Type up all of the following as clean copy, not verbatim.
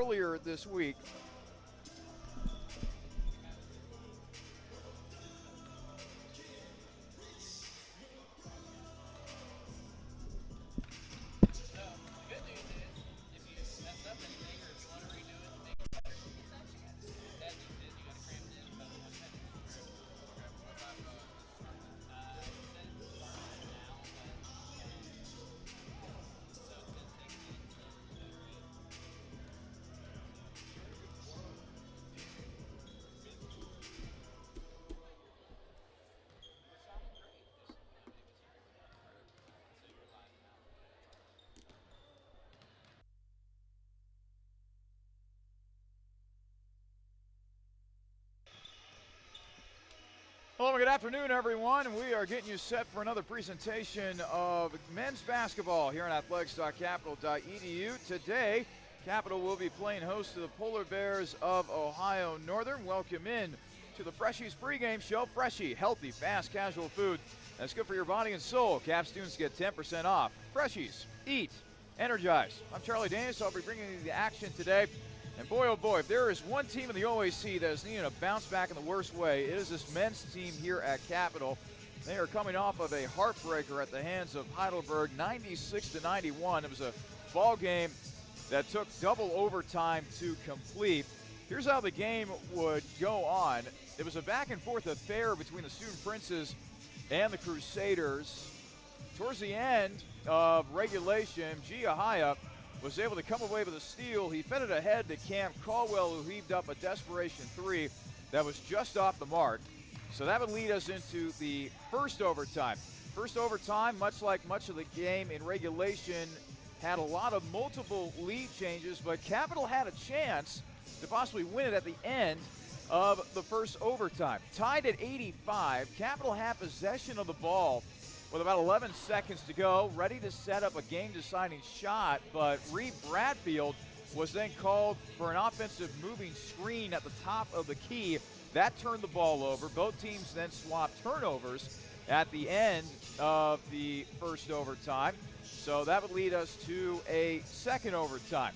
earlier this week. Hello, good afternoon, everyone. We are getting you set for another presentation of men's basketball here on athletics.capital.edu. Today, Capital will be playing host to the Polar Bears of Ohio Northern. Welcome in to the Freshies pregame show. Freshie, healthy, fast, casual food that's good for your body and soul. Cap students get 10% off. Freshies, eat, energize. I'm Charlie Danis. I'll be bringing you the action today. And boy, oh boy, if there is one team in the OAC that is needing a bounce back in the worst way, it is this men's team here at Capital. They are coming off of a heartbreaker at the hands of Heidelberg, 96-91. It was a ball game that took double overtime to complete. Here's how the game would go on. It was a back-and-forth affair between the Student Princes and the Crusaders. Towards the end of regulation, Giahaya was able to come away with a steal. He fed it ahead to Cam Caldwell, who heaved up a desperation three that was just off the mark. So that would lead us into the first overtime. First overtime, much like much of the game in regulation, had a lot of multiple lead changes, but Capital had a chance to possibly win it at the end of the first overtime. Tied at 85, Capital had possession of the ball with about 11 seconds to go, ready to set up a game-deciding shot, but Reed Bradfield was then called for an offensive moving screen at the top of the key. That turned the ball over. Both teams then swapped turnovers at the end of the first overtime. So that would lead us to a second overtime.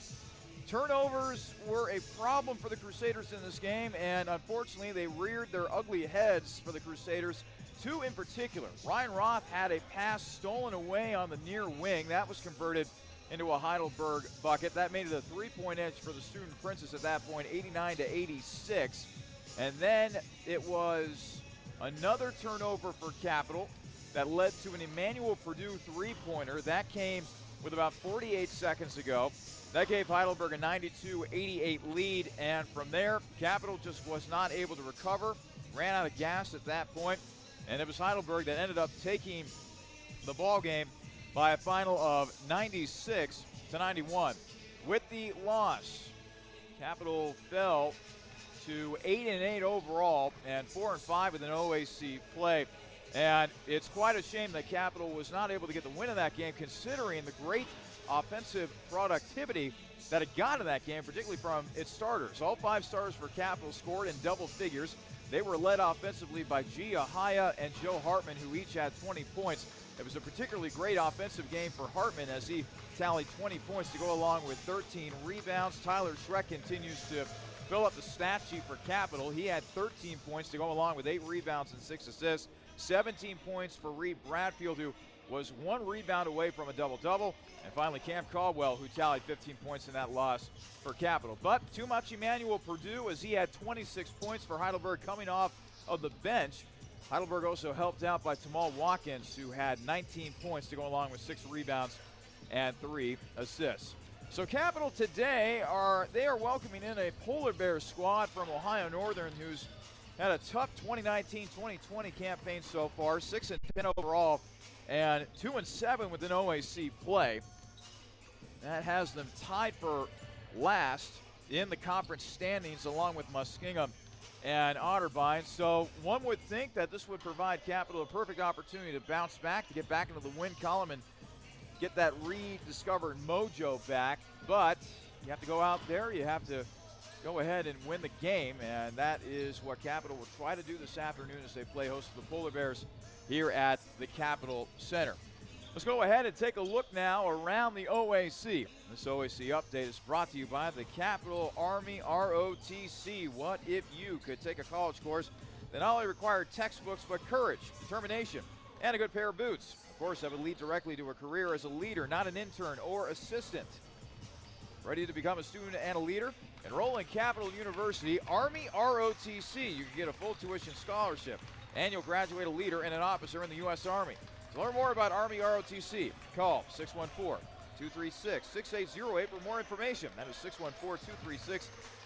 Turnovers were a problem for the Crusaders in this game, and unfortunately they reared their ugly heads for the Crusaders. Two in particular. Ryan Rotc had a pass stolen away on the near wing. That was converted into a Heidelberg bucket. That made it a three-point edge for the Student Princes at that point, 89-86. And then it was another turnover for Capital that led to an Emmanuel Purdue three-pointer. That came with about 48 seconds to go. That gave Heidelberg a 92-88 lead, and from there, Capital just was not able to recover, ran out of gas at that point. And it was Heidelberg that ended up taking the ball game by a final of 96-91. With the loss, Capital fell to 8-8 overall and 4-5 with an OAC play. And it's quite a shame that Capital was not able to get the win in that game, considering the great offensive productivity that it got in that game, particularly from its starters. All five starters for Capital scored in double figures. They were led offensively by Giahaya and Joe Hartman, who each had 20 points. It was a particularly great offensive game for Hartman as he tallied 20 points to go along with 13 rebounds. Tyler Schreck continues to fill up the stat sheet for Capital. He had 13 points to go along with 8 rebounds and 6 assists. 17 points for Reed Bradfield, who was 1 rebound away from a double-double. And finally, Cam Caldwell, who tallied 15 points in that loss for Capital. But too much Emmanuel Purdue, as he had 26 points for Heidelberg coming off of the bench. Heidelberg also helped out by Tamal Watkins, who had 19 points to go along with 6 rebounds and 3 assists. So Capital today are welcoming in a Polar Bears squad from Ohio Northern, who's had a tough 2019-2020 campaign so far, 6-10 overall, and 2-7 within OAC play. That has them tied for last in the conference standings, along with Muskingum and Otterbein. So one would think that this would provide Capital a perfect opportunity to bounce back, to get back into the win column and get that rediscovered mojo back. But you have to go out there, you have to go ahead and win the game, and that is what Capital will try to do this afternoon as they play host to the Polar Bears here at the Capital Center. Let's go ahead and take a look now around the OAC. This OAC update is brought to you by the Capital Army ROTC. What if you could take a college course that not only required textbooks, but courage, determination, and a good pair of boots? Of course, that would lead directly to a career as a leader, not an intern or assistant. Ready to become a student and a leader? Enroll in Capital University Army ROTC. You can get a full tuition scholarship, and you'll graduate a leader and an officer in the U.S. Army. To learn more about Army ROTC, call 614-236-6808 for more information. That is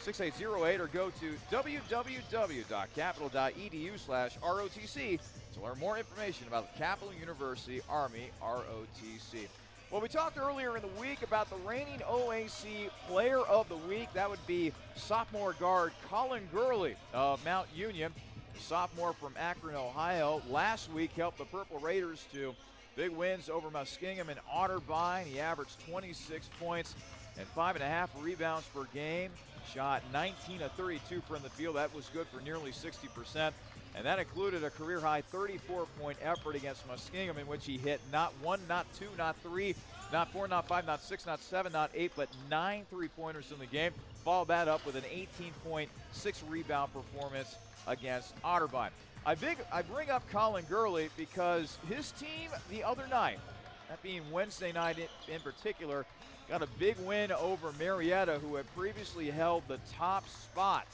614-236-6808, or go to www.capital.edu/ROTC to learn more information about the Capital University Army ROTC. Well, we talked earlier in the week about the reigning OAC Player of the Week. That would be sophomore guard Colin Gurley of Mount Union. The sophomore from Akron, Ohio, last week helped the Purple Raiders to big wins over Muskingum and Otterbein. He averaged 26 points and 5.5 rebounds per game. Shot 19 of 32 from the field. That was good for nearly 60%. And that included a career-high 34-point effort against Muskingum, in which he hit not one, not two, not three, not four, not five, not six, not seven, not eight, but 9 three-pointers in the game. Followed that up with an 18.6 rebound performance against Otterbein. I bring up Colin Gurley because his team the other night, that being Wednesday night in particular, got a big win over Marietta, who had previously held the top spot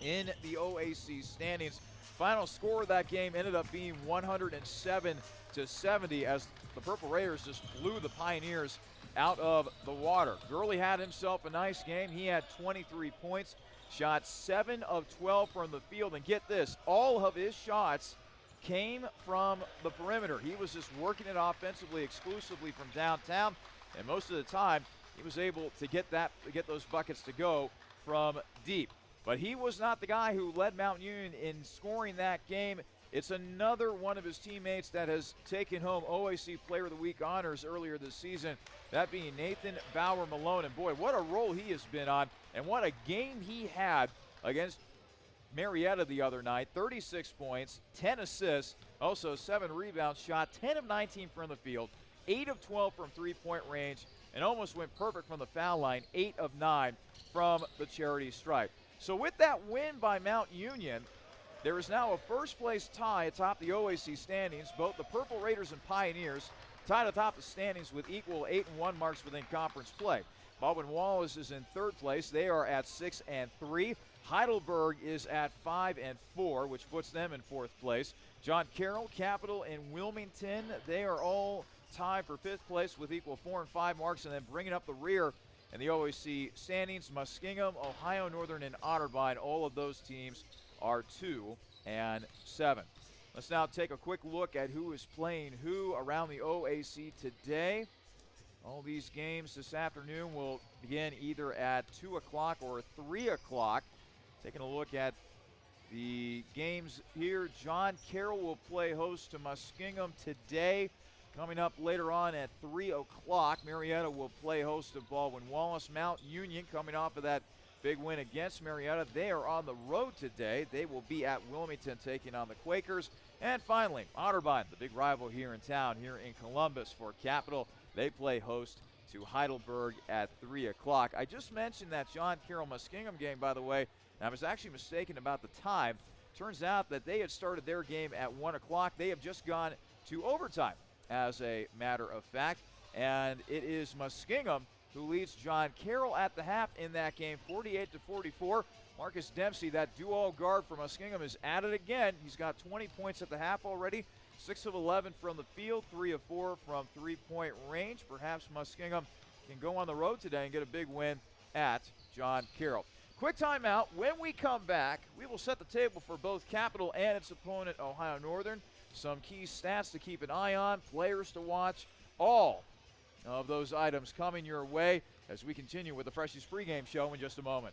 in the OAC standings. Final score of that game ended up being 107-70 as the Purple Raiders just blew the Pioneers out of the water. Gurley had himself a nice game. He had 23 points, shot 7 of 12 from the field, and get this, all of his shots came from the perimeter. He was just working it offensively exclusively from downtown, and most of the time he was able to get those buckets to go from deep. But he was not the guy who led Mount Union in scoring that game. It's another one of his teammates that has taken home OAC Player of the Week honors earlier this season, that being Nathan Bauer Malone. And boy, what a role he has been on, and what a game he had against Marietta the other night. 36 points, 10 assists, also 7 rebounds, shot 10 of 19 from the field, 8 of 12 from three-point range, and almost went perfect from the foul line, 8 of 9 from the charity stripe. So with that win by Mount Union, there is now a first-place tie atop the OAC standings. Both the Purple Raiders and Pioneers tied atop the standings with equal 8-1 marks within conference play. Baldwin-Wallace is in third place. They are at 6-3. Heidelberg is at 5-4, which puts them in fourth place. John Carroll, Capital, and Wilmington, they are all tied for fifth place with equal 4 and 5 marks, and then bringing up the rear in the OAC standings, Muskingum, Ohio Northern, and Otterbein, all of those teams are 2-7. Let's now take a quick look at who is playing who around the OAC today. All these games this afternoon will begin either at 2 o'clock or 3 o'clock. Taking a look at the games here, John Carroll will play host to Muskingum today. Coming up later on at 3 o'clock, Marietta will play host to Baldwin-Wallace. Mount Union, coming off of that big win against Marietta, they are on the road today. They will be at Wilmington taking on the Quakers. And finally, Otterbein, the big rival here in town, here in Columbus for Capital. They play host to Heidelberg at 3 o'clock. I just mentioned that John Carroll-Muskingum game, by the way, and I was actually mistaken about the time. Turns out that they had started their game at 1 o'clock. They have just gone to overtime, as a matter of fact, and it is Muskingum who leads John Carroll at the half in that game, 48-44. Marcus Dempsey, that dual guard for Muskingum, is at it again. He's got 20 points at the half already, 6 of 11 from the field, 3 of 4 from three-point range. Perhaps Muskingum can go on the road today and get a big win at John Carroll. Quick timeout. When we come back, we will set the table for both Capital and its opponent, Ohio Northern. Some key stats to keep an eye on, players to watch, all of those items coming your way as we continue with the Freshies pregame show in just a moment.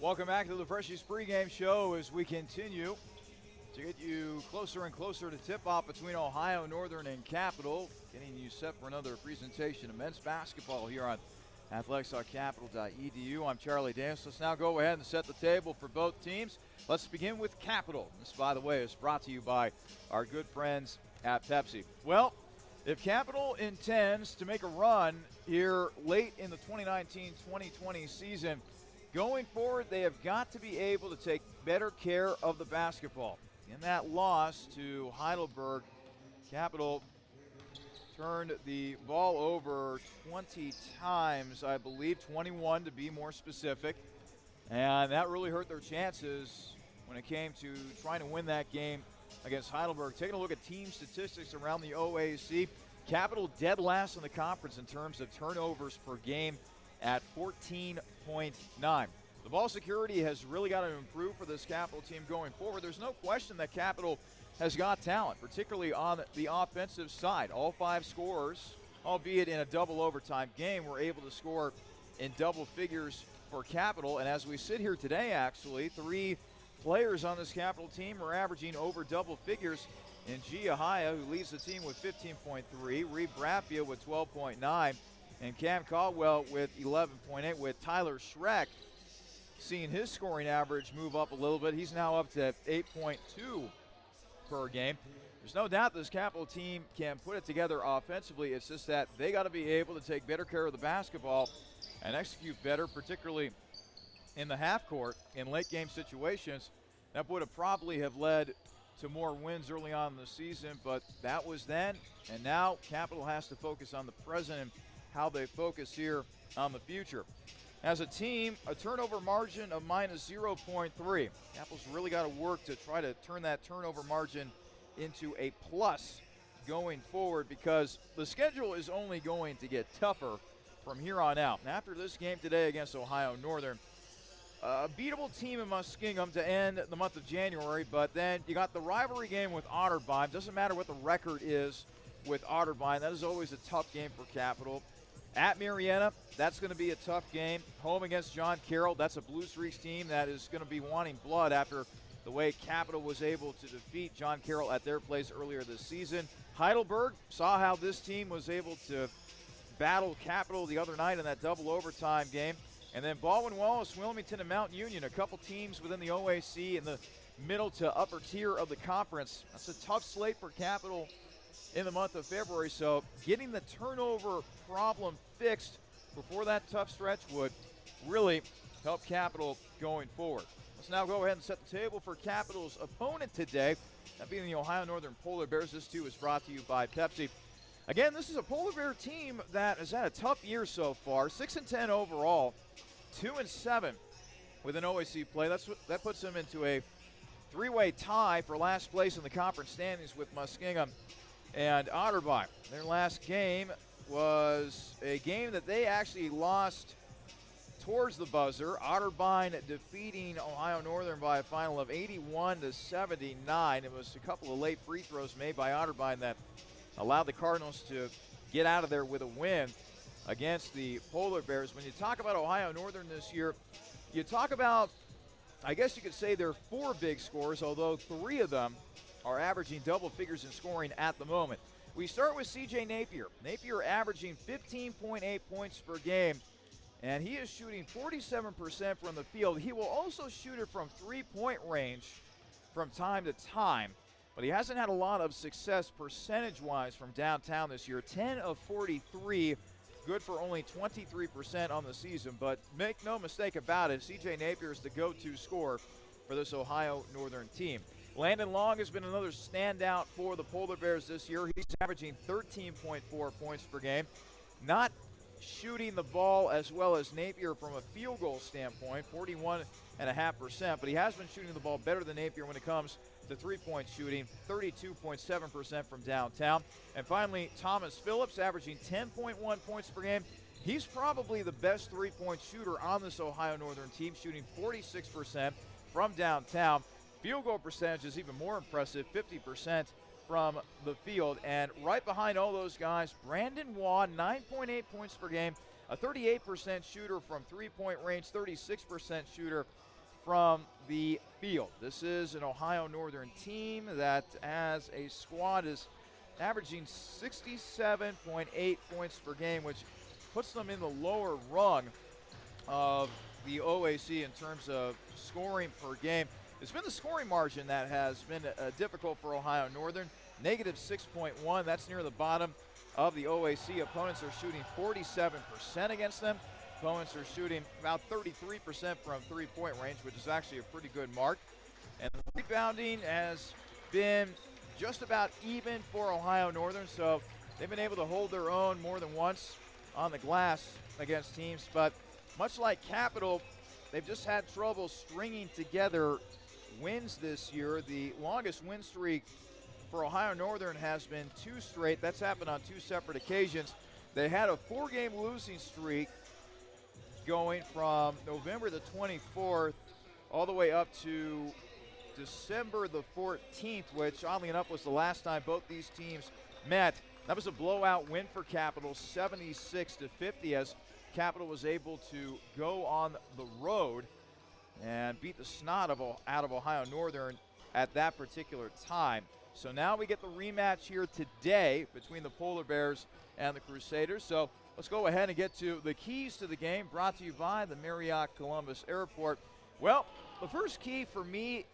Welcome back to the Freshies pregame show as we continue to get you closer and closer to tip-off between Ohio Northern and Capital, getting you set for another presentation of men's basketball here on athletics.capital.edu. I'm Charlie Davis. Let's now go ahead and set the table for both teams. Let's begin with Capital. This, by the way, is brought to you by our good friends at Pepsi. Well, if Capital intends to make a run here late in the 2019-2020 season, going forward, they have got to be able to take better care of the basketball. In that loss to Heidelberg, Capital turned the ball over 20 times, I believe, 21 to be more specific. And that really hurt their chances when it came to trying to win that game against Heidelberg. Taking a look at team statistics around the OAC, Capital dead last in the conference in terms of turnovers per game at 14.9. The ball security has really got to improve for this Capital team going forward. There's no question that Capital has got talent, particularly on the offensive side. All five scorers, albeit in a double overtime game, were able to score in double figures for Capital. And as we sit here today, actually, three players on this Capital team are averaging over double figures. In Gia Haya, who leads the team with 15.3, Reed Brappia with 12.9, and Cam Caldwell with 11.8, with Tyler Schreck seeing his scoring average move up a little bit. He's now up to 8.2 per game. There's no doubt this Capital team can put it together offensively. It's just that they got to be able to take better care of the basketball and execute better, particularly in the half court in late game situations. That would have probably have led to more wins early on in the season, but that was then, and now Capital has to focus on the present and how they focus here on the future. As a team, a turnover margin of minus 0.3. Capital's really got to work to try to turn that turnover margin into a plus going forward, because the schedule is only going to get tougher from here on out. And after this game today against Ohio Northern, a beatable team in Muskingum to end the month of January, but then you got the rivalry game with Otterbein. Doesn't matter what the record is with Otterbein. That is always a tough game for Capital. At Marietta, that's going to be a tough game. Home against John Carroll, that's a Blue Streaks team that is going to be wanting blood after the way Capital was able to defeat John Carroll at their place earlier this season. Heidelberg saw how this team was able to battle Capital the other night in that double overtime game. And then Baldwin Wallace, Wilmington, and Mount Union, a couple teams within the OAC in the middle to upper tier of the conference. That's a tough slate for Capital in the month of February, so getting the turnover problem fixed before that tough stretch would really help Capital going forward. Let's now go ahead and set the table for Capital's opponent today, that being the Ohio Northern Polar Bears. This too is brought to you by Pepsi. Again, this is a Polar Bear team that has had a tough year so far. 6-10 overall, 2-7 with an OAC play. That puts them into a three-way tie for last place in the conference standings with Muskingum and Otterbein. Their last game was a game that they actually lost towards the buzzer. Otterbein defeating Ohio Northern by a final of 81-79. It was a couple of late free throws made by Otterbein that allowed the Cardinals to get out of there with a win against the Polar Bears. When you talk about Ohio Northern this year, you talk about, I guess you could say there are four big scorers, although three of them are averaging double figures in scoring at the moment. We start with C.J. Napier. Napier averaging 15.8 points per game, and he is shooting 47% from the field. He will also shoot it from three-point range from time to time, but he hasn't had a lot of success percentage-wise from downtown this year. 10 of 43, good for only 23% on the season, but make no mistake about it, C.J. Napier is the go-to scorer for this Ohio Northern team. Landon Long has been another standout for the Polar Bears this year. He's averaging 13.4 points per game. Not shooting the ball as well as Napier from a field goal standpoint, 41.5%, but he has been shooting the ball better than Napier when it comes to three-point shooting, 32.7% from downtown. And finally, Thomas Phillips averaging 10.1 points per game. He's probably the best three-point shooter on this Ohio Northern team, shooting 46% from downtown. Field goal percentage is even more impressive, 50% from the field. And right behind all those guys, Brandon Waugh, 9.8 points per game, a 38% shooter from three-point range, 36% shooter from the field. This is an Ohio Northern team that, as a squad, is averaging 67.8 points per game, which puts them in the lower rung of the OAC in terms of scoring per game. It's been the scoring margin that has been difficult for Ohio Northern. Negative 6.1, that's near the bottom of the OAC. Opponents are shooting 47% against them. Opponents are shooting about 33% from three-point range, which is actually a pretty good mark. And the rebounding has been just about even for Ohio Northern, so they've been able to hold their own more than once on the glass against teams. But much like Capital, they've just had trouble stringing together wins this year. The longest win streak for Ohio Northern has been 2 straight. That's happened on 2 separate occasions. They had a 4-game losing streak going from November the 24th all the way up to December the 14th, which oddly enough was the last time both these teams met. That was a blowout win for Capital, 76-50, as Capital was able to go on the road and beat the snot out of Ohio Northern at that particular time. So now we get the rematch here today between the Polar Bears and the Crusaders. So let's go ahead and get to the keys to the game, brought to you by the Marriott Columbus Airport. Well, the first key for me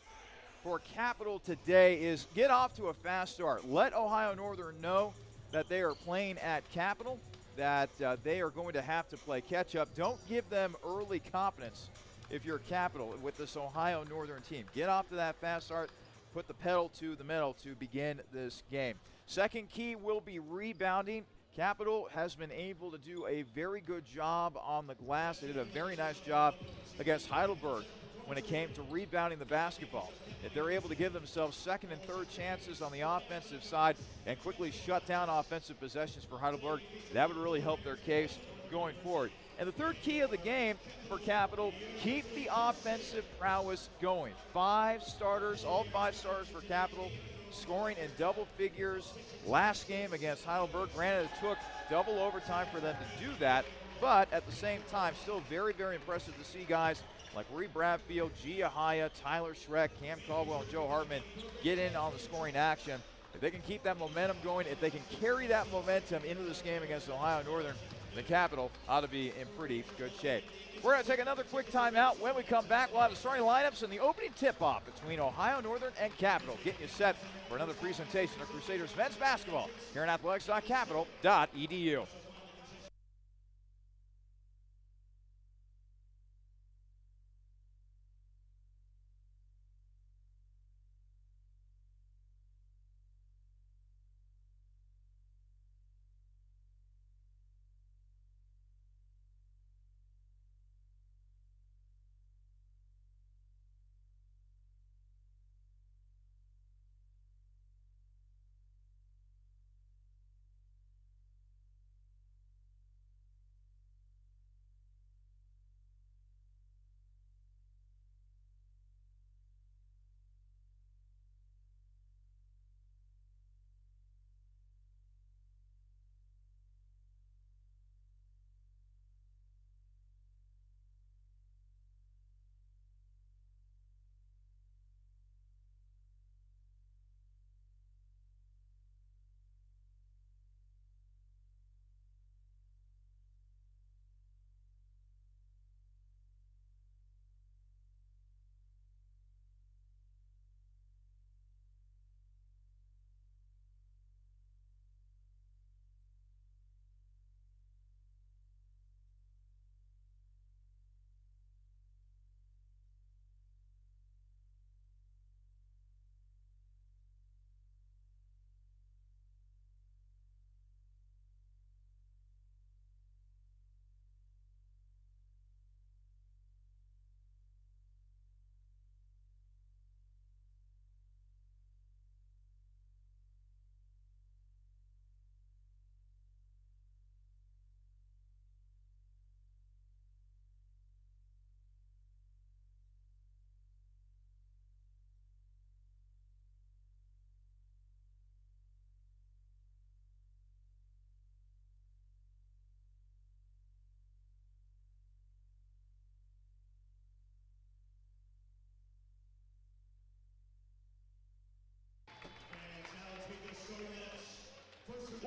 for Capital today is get off to a fast start. Let Ohio Northern know that they are playing at Capital, that they are going to have to play catch-up. Don't give them early confidence if you're Capital with this Ohio Northern team. Get off to that fast start. Put the pedal to the metal to begin this game. Second key will be rebounding. Capital has been able to do a very good job on the glass. They did a very nice job against Heidelberg when it came to rebounding the basketball. If they're able to give themselves second and third chances on the offensive side and quickly shut down offensive possessions for Heidelberg, that would really help their case going forward. And the third key of the game for Capital, keep the offensive prowess going. 5 starters, all 5 starters for Capital, scoring in double figures last game against Heidelberg. Granted, it took double overtime for them to do that, but at the same time, still very, very impressive to see guys like Reed Bradfield, Gia Haya, Tyler Schreck, Cam Caldwell, and Joe Hartman get in on the scoring action. If they can keep that momentum going, if they can carry that momentum into this game against Ohio Northern, the Capital ought to be in pretty good shape. We're going to take another quick timeout. When we come back, we'll have the starting lineups and the opening tip-off between Ohio Northern and Capital, getting you set for another presentation of Crusaders men's basketball here in athletics.capital.edu.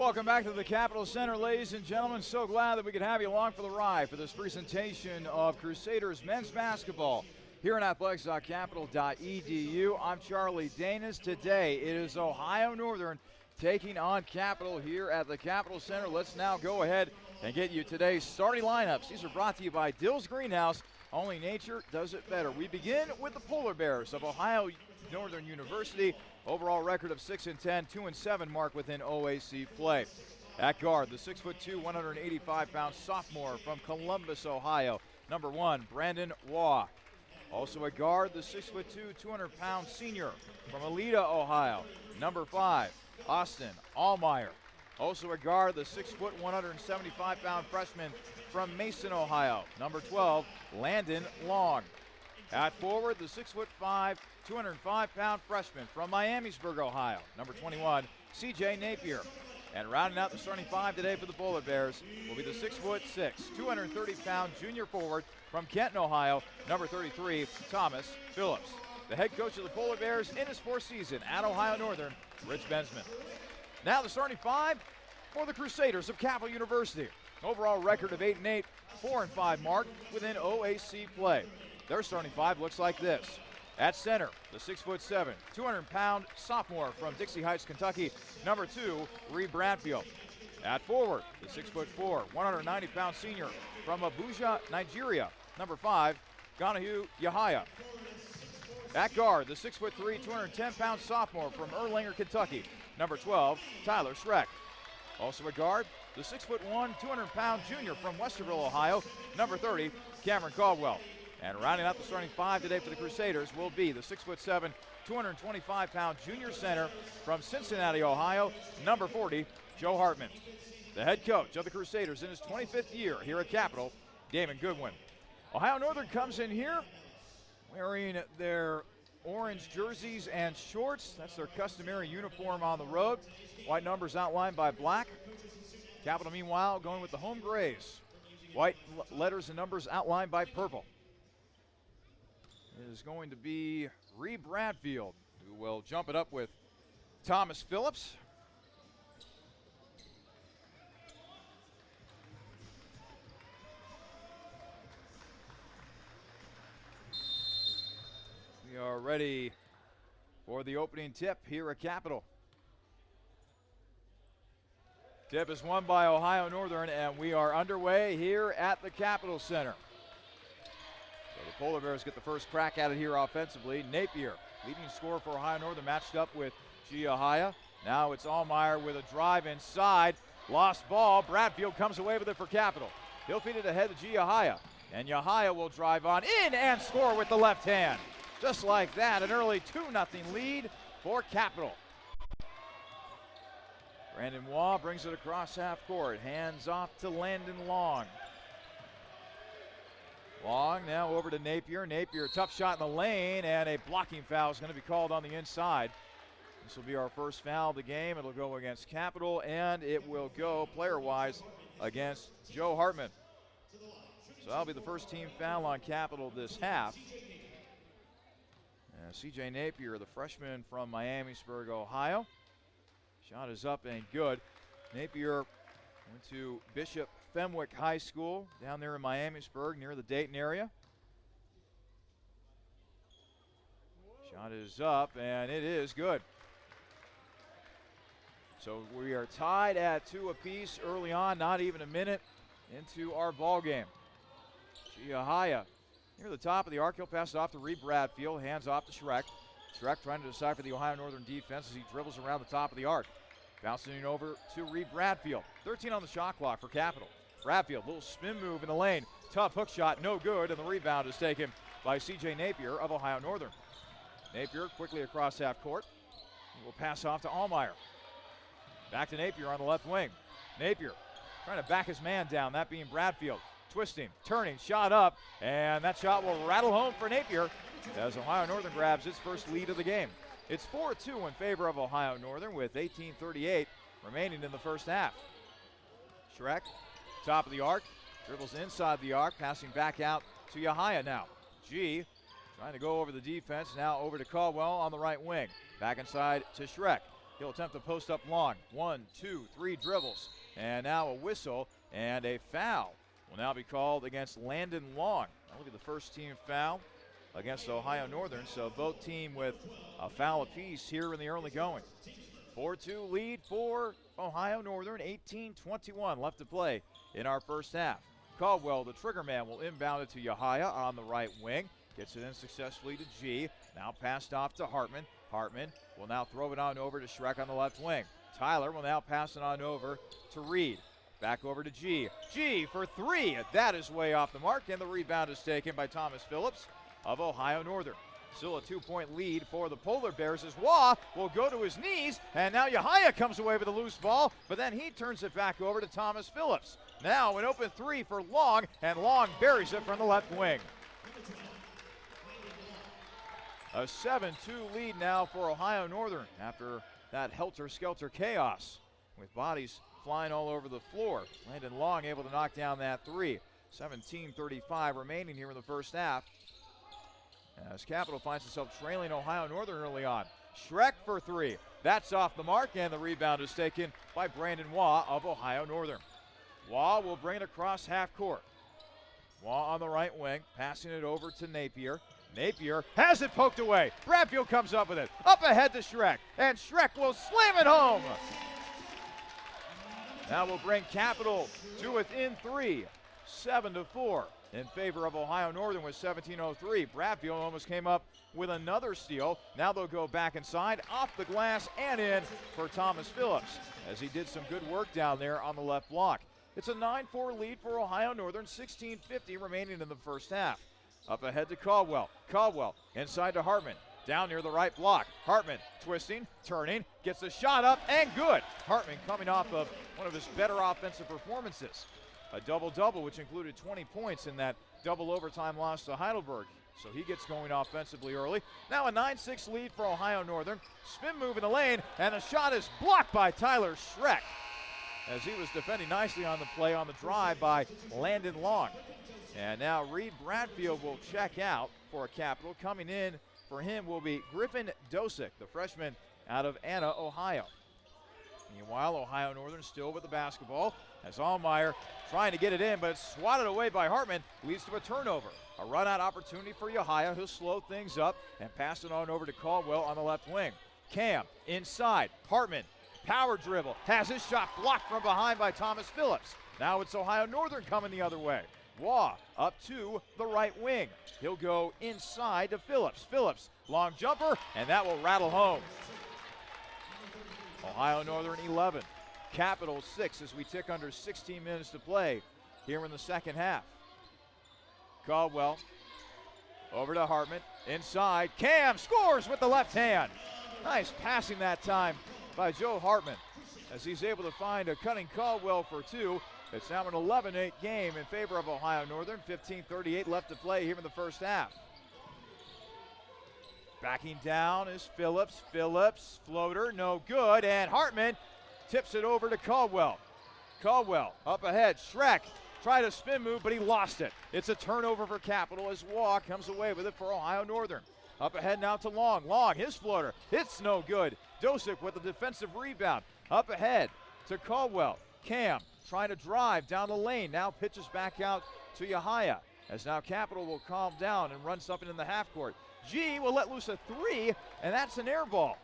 Welcome back to the Capitol Center, ladies and gentlemen. So glad that we could have you along for the ride for this presentation of Crusaders men's basketball here in athletics.capital.edu. I'm Charlie Danis. Today it is Ohio Northern taking on Capital here at the Capitol Center. Let's now go ahead and get you today's starting lineups. These are brought to you by Dill's Greenhouse. Only nature does it better. We begin with the Polar Bears of Ohio Northern University. Overall record of 6-10, 2-7 mark within OAC play. At guard, the 6'2", 185-pound sophomore from Columbus, Ohio, number 1, Brandon Waugh. Also at guard, the 6'2", 200-pound senior from Alida, Ohio, number 5, Austin Allmeyer. Also at guard, the 6', 175-pound freshman from Mason, Ohio, number 12, Landon Long. At forward, the 6'5", 205-pound freshman from Miamisburg, Ohio, number 21, CJ Napier. And rounding out the starting five today for the Polar Bears will be the 6'6", 230-pound junior forward from Kenton, Ohio, number 33, Thomas Phillips. The head coach of the Polar Bears in his fourth season at Ohio Northern, Rich Bensman. Now the starting five for the Crusaders of Capital University. Overall record of 8-8, 4-5 mark within OAC play. Their starting five looks like this. At center, the 6'7", 200-pound sophomore from Dixie Heights, Kentucky, number 2, Reed Bradfield. At forward, the 6'4", 190-pound senior from Abuja, Nigeria, number 5, Ganahu Yahaya. At guard, the 6'3", 210-pound sophomore from Erlanger, Kentucky, number 12, Tyler Schreck. Also at guard, the 6'1", 200-pound junior from Westerville, Ohio, number 30, Cameron Caldwell. And rounding out the starting five today for the Crusaders will be the 6'7", 225-pound junior center from Cincinnati, Ohio, number 40, Joe Hartman. The head coach of the Crusaders in his 25th year here at Capital, Damon Goodwin. Ohio Northern comes in here wearing their orange jerseys and shorts. That's their customary uniform on the road. White numbers outlined by black. Capital, meanwhile, going with the home grays. White letters and numbers outlined by purple. It is going to be Reed Bradfield who will jump it up with Thomas Phillips. We are ready for the opening tip here at Capital. Tip is won by Ohio Northern, and we are underway here at the Capitol Center. So the Polar Bears get the first crack at it here offensively. Napier, leading scorer for Ohio Northern, matched up with Yahaya. Now it's Allmeyer with a drive inside. Lost ball. Bradfield comes away with it for Capital. He'll feed it ahead to Yahaya. And Yahaya will drive on in and score with the left hand. Just like that, an early 2-0 lead for Capital. Brandon Waugh brings it across half court. Hands off to Landon Long. Long now over to Napier. Napier, tough shot in the lane, and a blocking foul is going to be called on the inside. This will be our first foul of the game. It'll go against Capital, and it will go player-wise against Joe Hartman. So that'll be the first team foul on Capital this half. CJ Napier, the freshman from Miamisburg, Ohio. Shot is up and good. Napier went to Bishop Fenwick High School down there in Miamisburg near the Dayton area. Shot is up, and it is good. So we are tied at 2 apiece early on, not even a minute into our ball game. Yahaya near the top of the arc. He'll pass it off to Reed Bradfield. Hands off to Schreck. Schreck trying to decipher the Ohio Northern defense as he dribbles around the top of the arc. Bouncing it over to Reed Bradfield. 13 on the shot clock for Capital. Bradfield, little spin move in the lane. Tough hook shot, no good, and the rebound is taken by CJ Napier of Ohio Northern. Napier quickly across half court. He will pass off to Allmeyer. Back to Napier on the left wing. Napier trying to back his man down, that being Bradfield. Twisting, turning, shot up, and that shot will rattle home for Napier as Ohio Northern grabs its first lead of the game. It's 4-2 in favor of Ohio Northern with 18:38 remaining in the first half. Schreck, top of the arc, dribbles inside the arc, passing back out to Yahaya now. G trying to go over the defense, now over to Caldwell on the right wing. Back inside to Schreck. He'll attempt to post up Long. 1, 2, 3 dribbles. And now a whistle and a foul will now be called against Landon Long. That'll be the first team foul against Ohio Northern. So both team with a foul apiece here in the early going. 4-2 lead for Ohio Northern. 18-21 left to play in our first half. Caldwell, the trigger man, will inbound it to Yahaya on the right wing. Gets it in successfully to G. Now passed off to Hartman. Hartman will now throw it on over to Schreck on the left wing. Tyler will now pass it on over to Reed. Back over to G. G for 3. That is way off the mark, and the rebound is taken by Thomas Phillips of Ohio Northern. Still a 2-point lead for the Polar Bears as Waugh will go to his knees, and now Yahaya comes away with a loose ball, but then he turns it back over to Thomas Phillips. Now an open 3 for Long, and Long buries it from the left wing. A 7-2 lead now for Ohio Northern after that helter-skelter chaos with bodies flying all over the floor. Landon Long able to knock down that 3. 17:35 remaining here in the first half, as Capital finds itself trailing Ohio Northern early on. Schreck for 3. That's off the mark, and the rebound is taken by Brandon Waugh of Ohio Northern. Waugh will bring it across half court. Waugh on the right wing, passing it over to Napier. Napier has it poked away. Bradfield comes up with it. Up ahead to Schreck, and Schreck will slam it home. That will bring Capital to within 3, 7-4. In favor of Ohio Northern with 17:03. Bradfield almost came up with another steal. Now they'll go back inside, off the glass, and in for Thomas Phillips, as he did some good work down there on the left block. It's a 9-4 lead for Ohio Northern, 16:50 remaining in the first half. Up ahead to Caldwell. Caldwell inside to Hartman. Down near the right block. Hartman twisting, turning, gets the shot up, and good. Hartman coming off of one of his better offensive performances. A double-double, which included 20 points in that double overtime loss to Heidelberg. So he gets going offensively early. Now a 9-6 lead for Ohio Northern. Spin move in the lane, and the shot is blocked by Tyler Schreck, as he was defending nicely on the play on the drive by Landon Long. And now Reed Bradfield will check out for Capital. Coming in for him will be Griffin Dosick, the freshman out of Anna, Ohio. Meanwhile, Ohio Northern still with the basketball, as Allmeyer trying to get it in, but it's swatted away by Hartman, leads to a turnover. A run-out opportunity for Yahaya, who'll slow things up and pass it on over to Caldwell on the left wing. Cam inside, Hartman, power dribble, has his shot blocked from behind by Thomas Phillips. Now it's Ohio Northern coming the other way. Waugh up to the right wing. He'll go inside to Phillips. Phillips, long jumper, and that will rattle home. Ohio Northern 11, Capital 6 as we tick under 16 minutes to play here in the second half. Caldwell over to Hartman, inside, Cam scores with the left hand. Nice passing that time by Joe Hartman, as he's able to find a cutting Caldwell for 2. It's now an 11-8 game in favor of Ohio Northern, 15:38 left to play here in the first half. Backing down is Phillips. Phillips, floater, no good, and Hartman tips it over to Caldwell. Caldwell up ahead. Schreck tried a spin move, but he lost it. It's a turnover for Capital as Waugh comes away with it for Ohio Northern. Up ahead now to Long. Long, his floater. It's no good. Dosick with a defensive rebound. Up ahead to Caldwell. Cam trying to drive down the lane. Now pitches back out to Yahaya, as now Capital will calm down and run something in the half court. G will let loose a 3, and that's an air ball.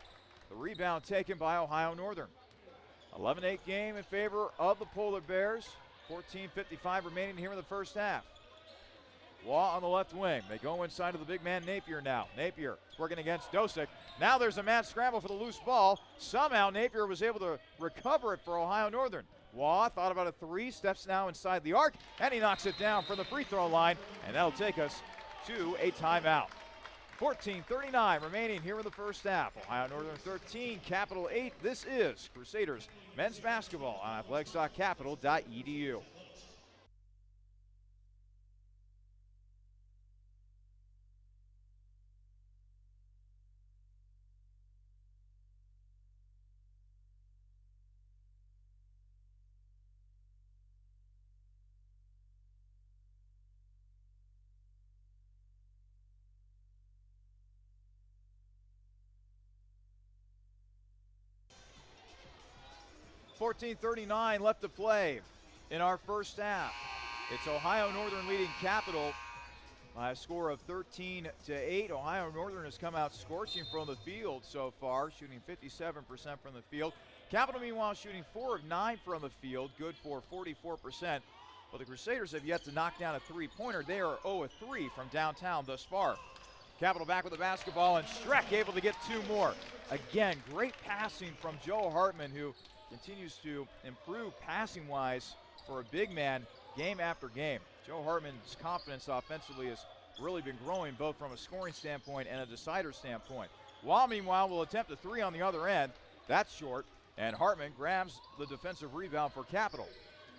The rebound taken by Ohio Northern. 11-8 game in favor of the Polar Bears. 14:55 remaining here in the first half. Waugh on the left wing. They go inside of the big man Napier now. Napier working against Dosick. Now there's a mad scramble for the loose ball. Somehow Napier was able to recover it for Ohio Northern. Waugh thought about a 3, steps now inside the arc, and he knocks it down from the free throw line, and that'll take us to a timeout. 14:39 remaining here in the first half. Ohio Northern 13, Capital 8. This is Crusaders men's basketball on athletics.capital.edu. 14:39 left to play in our first half. It's Ohio Northern leading Capital by a score of 13-8. Ohio Northern has come out scorching from the field so far, shooting 57% from the field. Capital, meanwhile, shooting 4 of 9 from the field, good for 44%. But the Crusaders have yet to knock down a three-pointer. They are 0 of 3 from downtown thus far. Capital back with the basketball, and Schreck able to get 2 more. Again, great passing from Joe Hartman, who continues to improve passing-wise for a big man game after game. Joe Hartman's confidence offensively has really been growing, both from a scoring standpoint and a decider standpoint. Waugh, meanwhile, will attempt a 3 on the other end. That's short, and Hartman grabs the defensive rebound for Capital.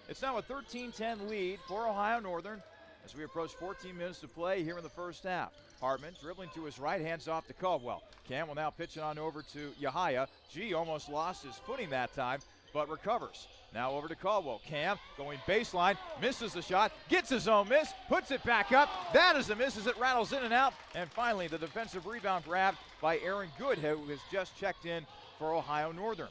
It's now a 13-10 lead for Ohio Northern as we approach 14 minutes to play here in the first half. Hartman dribbling to his right, hands off to Caldwell. Cam will now pitch it on over to Yahaya. G almost lost his footing that time, but recovers. Now over to Caldwell. Cam going baseline, misses the shot, gets his own miss, puts it back up. That is a miss as it rattles in and out. And finally, the defensive rebound grab by Aaron Good, who has just checked in for Ohio Northern.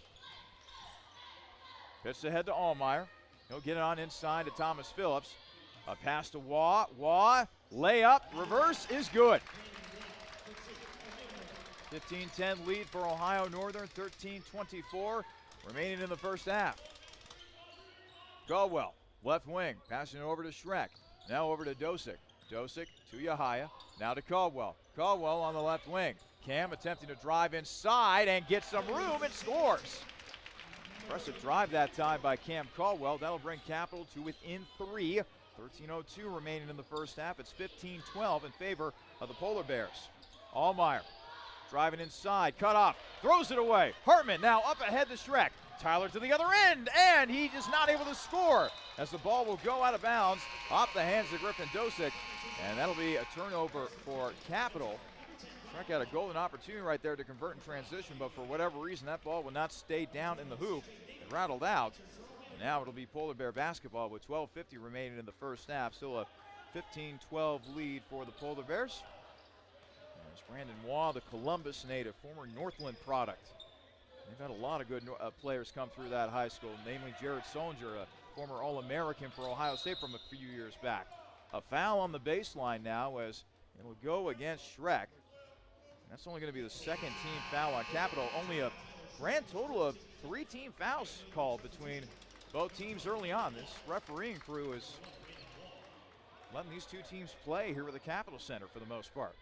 Pitch ahead to Allmeyer. He'll get it on inside to Thomas Phillips. A pass to Waugh. Waugh, layup, reverse is good. 15-10 lead for Ohio Northern, 13-24 remaining in the first half. Caldwell, left wing, passing it over to Schreck. Now over to Rotc. Rotc to Yahaya, now to Caldwell. Caldwell on the left wing. Cam attempting to drive inside and get some room and scores. Impressive drive that time by Cam Caldwell. That'll bring Capital to within 3. 13:02 remaining in the first half. It's 15-12 in favor of the Polar Bears. Allmeyer driving inside, cut off, throws it away. Hartman now up ahead to Schreck. Tyler to the other end, and he is not able to score as the ball will go out of bounds off the hands of Griffin Rotc, and that'll be a turnover for Capital. Schreck had a golden opportunity right there to convert in transition, but for whatever reason, that ball would not stay down in the hoop. It rattled out. And now it'll be Polar Bear basketball with 12:50 remaining in the first half. Still a 15-12 lead for the Polar Bears. There's Brandon Waugh, the Columbus native, former Northland product. They've had a lot of good players come through that high school, namely Jared Solinger, a former All-American for Ohio State from a few years back. A foul on the baseline now as it will go against Schreck. That's only going to be the second team foul on Capital. Only a grand total of 3 team fouls called between both teams early on. This refereeing crew is letting these two teams play here at the Capital Center for the most part.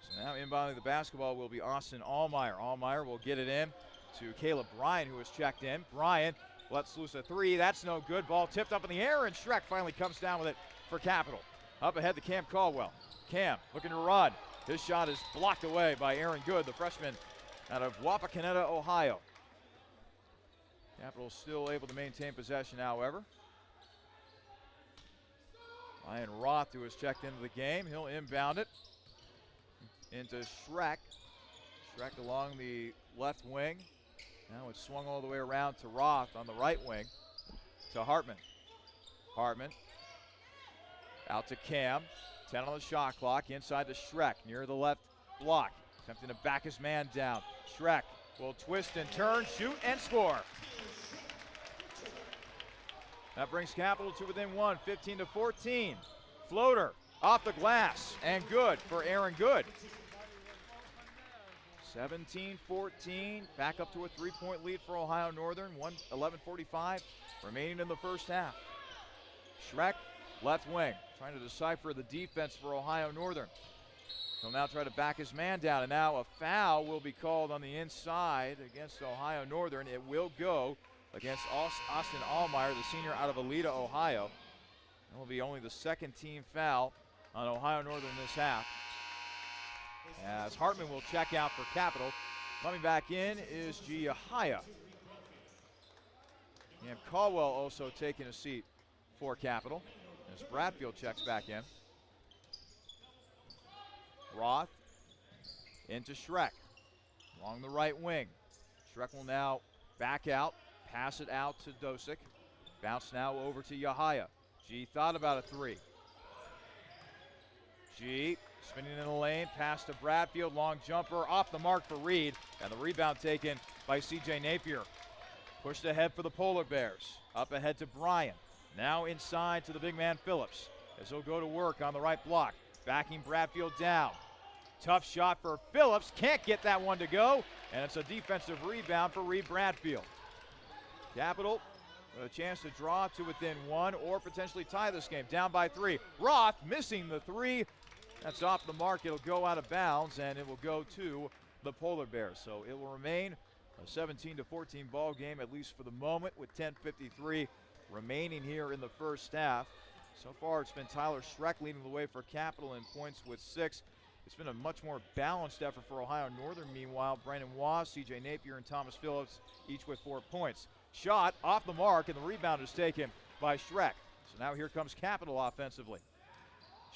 So now inbounding the basketball will be Austin Allmeyer. Allmeyer will get it in to Caleb Bryan, who has checked in. Bryan lets loose a 3. That's no good. Ball tipped up in the air, and Schreck finally comes down with it for Capital. Up ahead to Cam Caldwell. Cam looking to run. His shot is blocked away by Aaron Good, the freshman out of Wapakoneta, Ohio. Capital still able to maintain possession, however. Ryan Rotc, who has checked into the game, he'll inbound it into Schreck. Schreck along the left wing. Now it's swung all the way around to Rotc on the right wing to Hartman. Hartman out to Cam. 10 on the shot clock, inside to Schreck near the left block. Attempting to back his man down. Schreck will twist and turn, shoot, and score. That brings Capital to within 1, 15-14. Floater off the glass and good for Aaron Good. 17-14, back up to a 3-point lead for Ohio Northern. 11:45 remaining in the first half. Schreck, left wing, trying to decipher the defense for Ohio Northern. He'll now try to back his man down, and now a foul will be called on the inside against Ohio Northern. It will go against Austin Allmeyer, the senior out of Aleta, Ohio. It will be only the second team foul on Ohio Northern this half, as Hartman will check out for Capital. Coming back in is Yahaya. And Caldwell also taking a seat for Capital as Bradfield checks back in. Rotc into Schreck along the right wing. Schreck will now back out, pass it out to Rotc. Bounce now over to Yahaya. G thought about a 3. G spinning in the lane, pass to Bradfield, long jumper off the mark for Reed, and the rebound taken by CJ Napier. Pushed ahead for the Polar Bears. Up ahead to Bryan. Now inside to the big man Phillips as he'll go to work on the right block. Backing Bradfield down. Tough shot for Phillips. Can't get that one to go. And it's a defensive rebound for Reed Bradfield. Capital with a chance to draw to within one or potentially tie this game. Down by 3. Rotc missing the 3. That's off the mark. It'll go out of bounds and it will go to the Polar Bears. So it will remain a 17-14 ball game, at least for the moment, with 10:53 remaining here in the first half. So far, it's been Tyler Schreck leading the way for Capital in points with 6. It's been a much more balanced effort for Ohio Northern. Meanwhile, Brandon Waugh, C.J. Napier, and Thomas Phillips each with 4 points. Shot off the mark, and the rebound is taken by Schreck. So now here comes Capital offensively.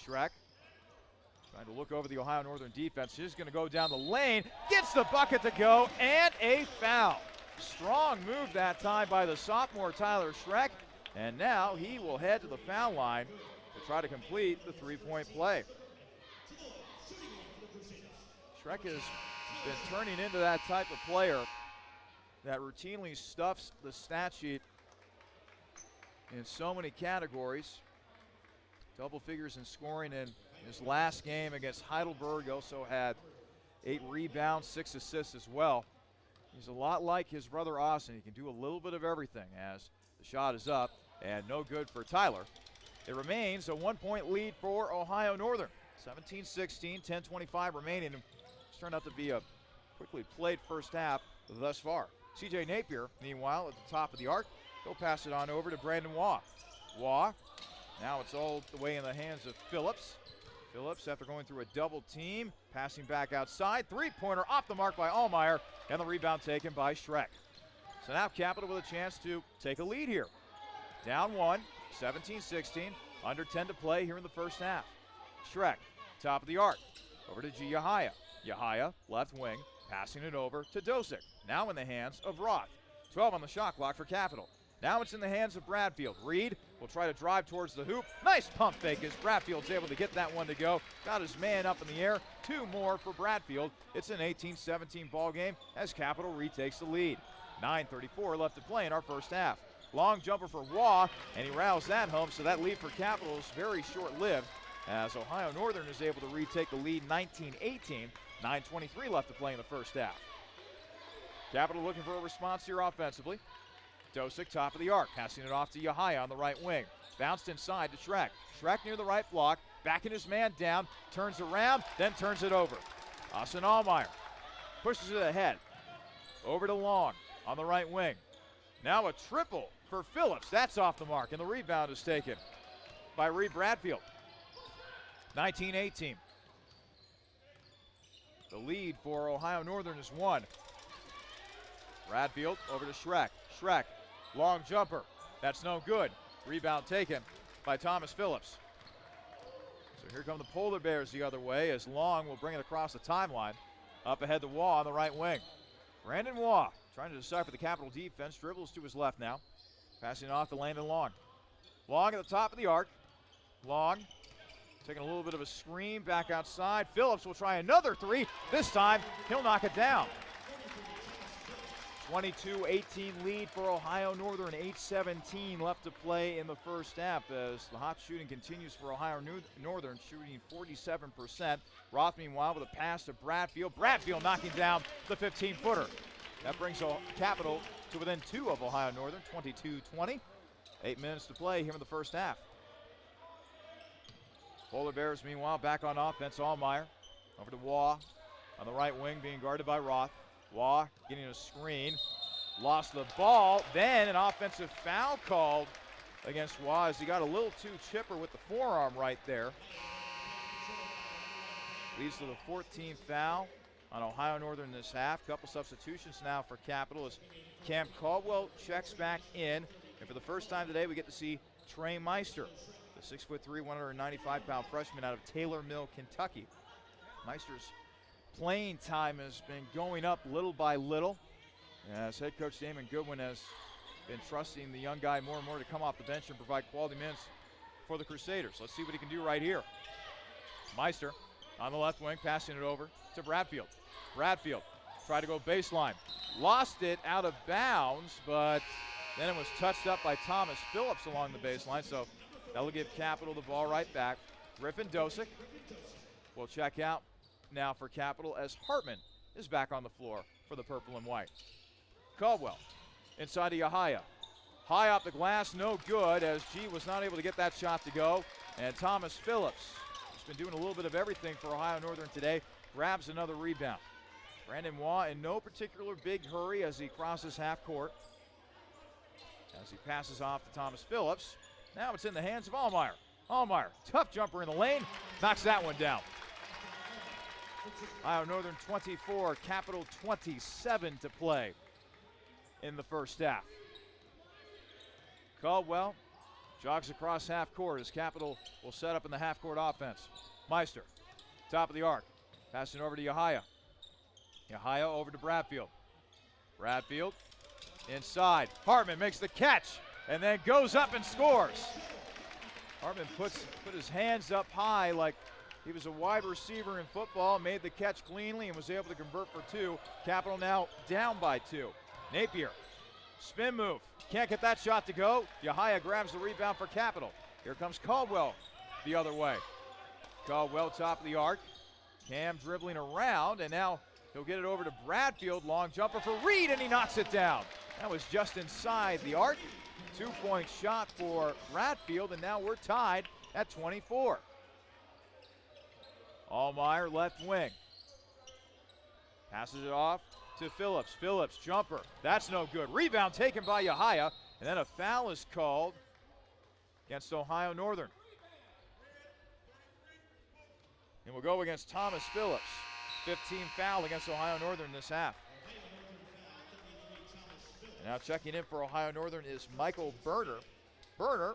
Schreck trying to look over the Ohio Northern defense. He's going to go down the lane, gets the bucket to go, and a foul. Strong move that time by the sophomore Tyler Schreck, and now he will head to the foul line to try to complete the three-point play. Schreck has been turning into that type of player that routinely stuffs the stat sheet in so many categories. Double figures in scoring in his last game against Heidelberg. Also had 8 rebounds, 6 assists as well. He's a lot like his brother Austin. He can do a little bit of everything as the shot is up and no good for Tyler. It remains a 1-point lead for Ohio Northern. 17-16, 10:25 remaining. It's turned out to be a quickly played first half thus far. C.J. Napier, meanwhile, at the top of the arc. He'll pass it on over to Brandon Waugh. Waugh, now it's all the way in the hands of Phillips. Phillips, after going through a double team, passing back outside. Three-pointer off the mark by Allmeyer, and the rebound taken by Schreck. So now Capital with a chance to take a lead here. Down 1, 17-16, under 10 to play here in the first half. Schreck, top of the arc, over to Yahaya. Yahaya, left wing, passing it over to Dosick. Now in the hands of Rotc. 12 on the shot clock for Capital. Now it's in the hands of Bradfield. Reed will try to drive towards the hoop. Nice pump fake as Bradfield's able to get that one to go. Got his man up in the air. 2 more for Bradfield. It's an 18-17 ball game as Capital retakes the lead. 9:34 left to play in our first half. Long jumper for Waugh, and he rattles that home, so that lead for Capital is very short-lived as Ohio Northern is able to retake the lead 19-18. 9:23 left to play in the first half. Capital looking for a response here offensively. Dosick, top of the arc, passing it off to Yahaya on the right wing. Bounced inside to Schreck. Schreck near the right block, backing his man down, turns around, then turns it over. Austin Allmeyer pushes it ahead. Over to Long on the right wing. Now a triple for Phillips. That's off the mark, and the rebound is taken by Reed Bradfield. 19-18. The lead for Ohio Northern is 1. Bradfield over to Schreck. Schreck, long jumper. That's no good. Rebound taken by Thomas Phillips. So here come the Polar Bears the other way as Long will bring it across the timeline. Up ahead to Waugh on the right wing. Brandon Waugh trying to decipher the Capital defense. Dribbles to his left now. Passing off to Landon Long. Long at the top of the arc. Long taking a little bit of a screen back outside. Phillips will try another 3. This time he'll knock it down. 22-18 lead for Ohio Northern. 8:17 left to play in the first half as the hot shooting continues for Ohio Northern, shooting 47%. Rotc, meanwhile, with a pass to Bradfield. Bradfield knocking down the 15-footer. That brings Capital to within 2 of Ohio Northern, 22-20. 8 minutes to play here in the first half. Polar Bears, meanwhile, back on offense. Allmeyer over to Waugh on the right wing, being guarded by Rotc. Waugh getting a screen, lost the ball, then an offensive foul called against Waugh as he got a little too chipper with the forearm right there. Leads to the 14th foul on Ohio Northern this half. Couple substitutions now for Capital as Cam Caldwell checks back in. And for the first time today, we get to see Trey Meister, the 6'3", 195-pound freshman out of Taylor Mill, Kentucky. Meister's playing time has been going up little by little as head coach Damon Goodwin has been trusting the young guy more and more to come off the bench and provide quality minutes for the Crusaders. Let's see what he can do right here. Meister on the left wing, passing it over to Bradfield. Bradfield tried to go baseline. Lost it out of bounds, but then it was touched up by Thomas Phillips along the baseline, so that'll give Capital the ball right back. Griffin Dosick will check out now for Capital as Hartman is back on the floor for the purple and white. Caldwell inside to Yahaya. High off the glass, no good, as G was not able to get that shot to go. And Thomas Phillips, who's been doing a little bit of everything for Ohio Northern today, grabs another rebound. Brandon Waugh in no particular big hurry as he crosses half court. As he passes off to Thomas Phillips. Now it's in the hands of Allmeyer. Allmeyer, tough jumper in the lane, knocks that one down. Ohio Northern 24, Capital 27 to play in the first half. Caldwell jogs across half court as Capital will set up in the half court offense. Meister, top of the arc, passing over to Yahaya. Yahaya over to Bradfield. Bradfield inside. Hartman makes the catch and then goes up and scores. Hartman put his hands up high like he was a wide receiver in football, made the catch cleanly and was able to convert for two. Capital now down by two. Napier, spin move. Can't get that shot to go. Yahaya grabs the rebound for Capital. Here comes Caldwell the other way. Caldwell top of the arc. Cam dribbling around, and now he'll get it over to Bradfield. Long jumper for Reed, and he knocks it down. That was just inside the arc. 2-point shot for Bradfield, and now we're tied at 24. Allmeyer left wing. Passes it off to Phillips. Phillips, jumper. That's no good. Rebound taken by Yahaya, and then a foul is called against Ohio Northern. And we'll go against Thomas Phillips. 15 foul against Ohio Northern this half. And now checking in for Ohio Northern is Michael Berner. Berner,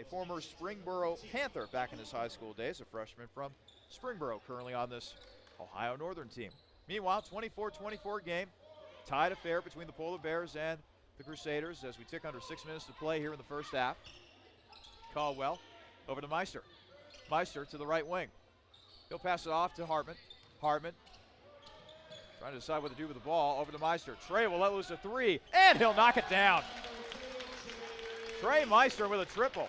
a former Springboro Panther back in his high school days, a freshman from Springboro, currently on this Ohio Northern team. Meanwhile, 24-24 game, tied affair between the Polar Bears and the Crusaders as we tick under 6 minutes to play here in the first half. Caldwell over to Meister. Meister to the right wing. He'll pass it off to Hartman. Hartman trying to decide what to do with the ball. Over to Meister. Trey will let loose a three, and he'll knock it down. Trey Meister with a triple.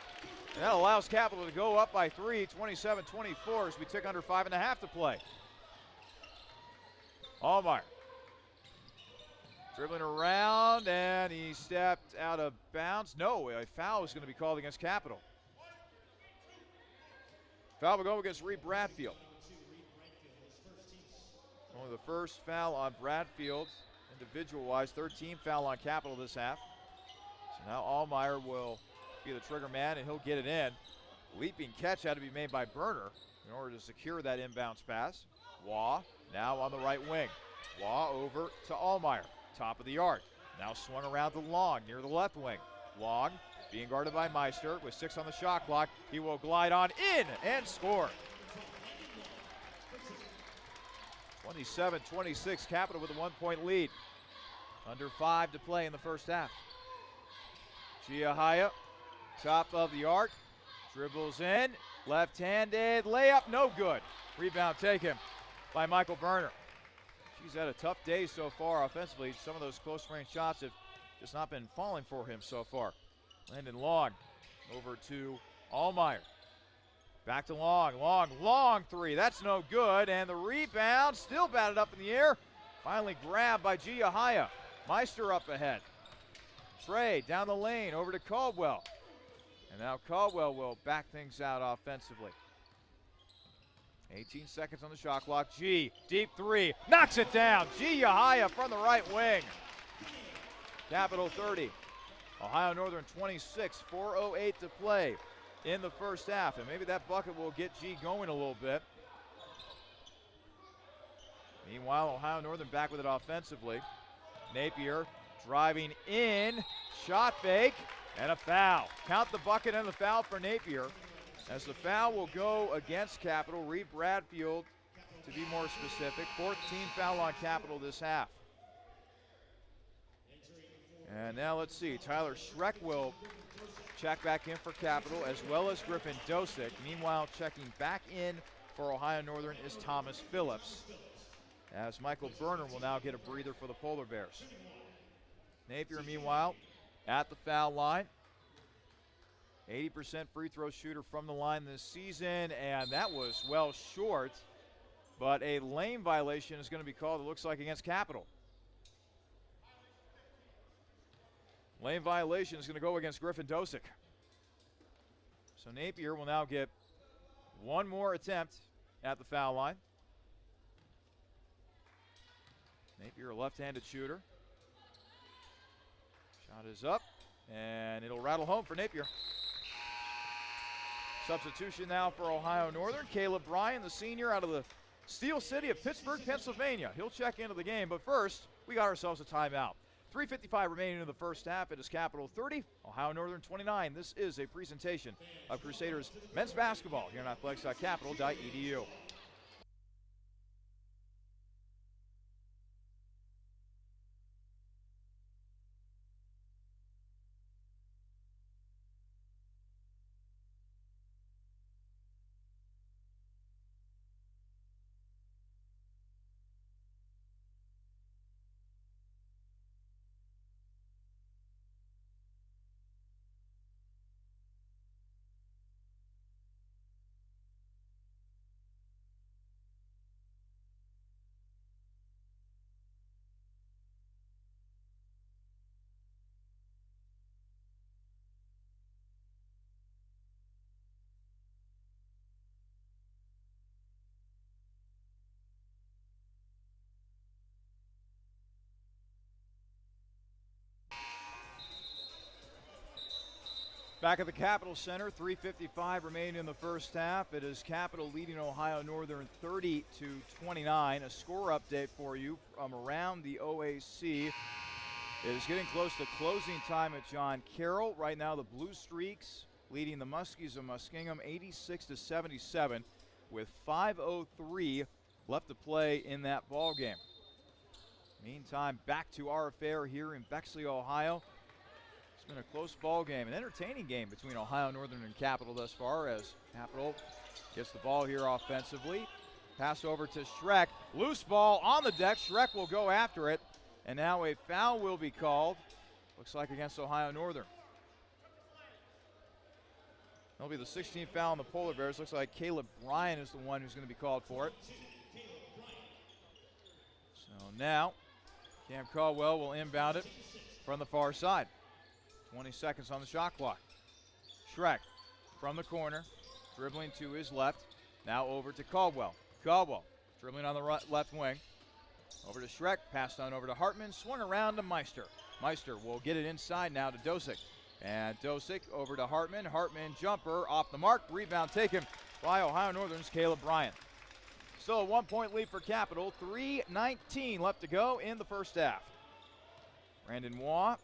And that allows Capital to go up by three, 27-24 as we tick under 5.5 to play. Allmeyer dribbling around, and he stepped out of bounds. No, a foul is going to be called against Capital. Foul will go against Reed Bradfield. Only the first foul on Bradfield, individual-wise. 13 foul on Capital this half. So now Allmeyer will be the trigger man, and he'll get it in. Leaping catch had to be made by Berner in order to secure that inbounds pass. Waugh now on the right wing. Waugh over to Allmeyer, top of the arc. Now swung around to Long near the left wing. Long being guarded by Meister with 6 on the shot clock. He will glide on in and score. 27-26, Capital with a 1-point lead. Under 5 to play in the first half. Yahaya, top of the arc, dribbles in, left-handed layup, no good. Rebound taken by Michael Berner. He's had a tough day so far offensively. Some of those close-range shots have just not been falling for him so far. Landon Long over to Allmeyer. Back to Long, long three. That's no good, and the rebound still batted up in the air. Finally grabbed by Yahaya. Meister up ahead. Trey down the lane over to Caldwell. And now Caldwell will back things out offensively. 18 seconds on the shot clock. G, deep three, knocks it down. Yahaya from the right wing. Capital 30. Ohio Northern 26, 4:08 to play in the first half, and maybe that bucket will get G going a little bit. Meanwhile, Ohio Northern back with it offensively. Napier driving in, shot fake, and a foul. Count the bucket and the foul for Napier, as the foul will go against Capital. Reed Bradfield, to be more specific. 14 foul on Capital this half. And now let's see, Tyler Schreck will check back in for Capital, as well as Griffin Dosick. Meanwhile, checking back in for Ohio Northern is Thomas Phillips. as Michael Berner will now get a breather for the Polar Bears. Napier, meanwhile, at the foul line. 80% free throw shooter from the line this season, and that was well short. But a lane violation is going to be called, it looks like, against Capital. Lane violation is going to go against Griffin Dosick. So Napier will now get one more attempt at the foul line. Napier, a left-handed shooter. Shot is up, and it'll rattle home for Napier. Substitution now for Ohio Northern. Caleb Bryan, the senior out of the Steel City of Pittsburgh, Pennsylvania. He'll check into the game, but first, we got ourselves a timeout. 3:55 remaining in the first half. It is Capital 30, Ohio Northern 29. This is a presentation of Crusaders men's basketball here on athletics.capital.edu. Back at the Capitol Center, 3:55 remaining in the first half. It is Capital leading Ohio Northern 30-29. A score update for you from around the OAC. It is getting close to closing time at John Carroll. Right now, the Blue Streaks leading the Muskies of Muskingum 86-77 with 5:03 left to play in that ball game. Meantime, back to our affair here in Bexley, Ohio. It's been a close ball game, an entertaining game between Ohio Northern and Capital thus far, as Capital gets the ball here offensively. Pass over to Schreck. Loose ball on the deck. Schreck will go after it, and now a foul will be called. Looks like against Ohio Northern. That'll be the 16th foul on the Polar Bears. Looks like Caleb Bryan is the one who's going to be called for it. So now, Cam Caldwell will inbound it from the far side. 20 seconds on the shot clock. Schreck from the corner, dribbling to his left. Now over to Caldwell. Caldwell dribbling on the left wing. Over to Schreck, passed on over to Hartman, swung around to Meister. Meister will get it inside now to Dosick. And Dosick over to Hartman. Hartman jumper off the mark. Rebound taken by Ohio Northern's Caleb Bryan. Still a 1-point lead for Capital. 3:19 left to go in the first half. Brandon Waugh,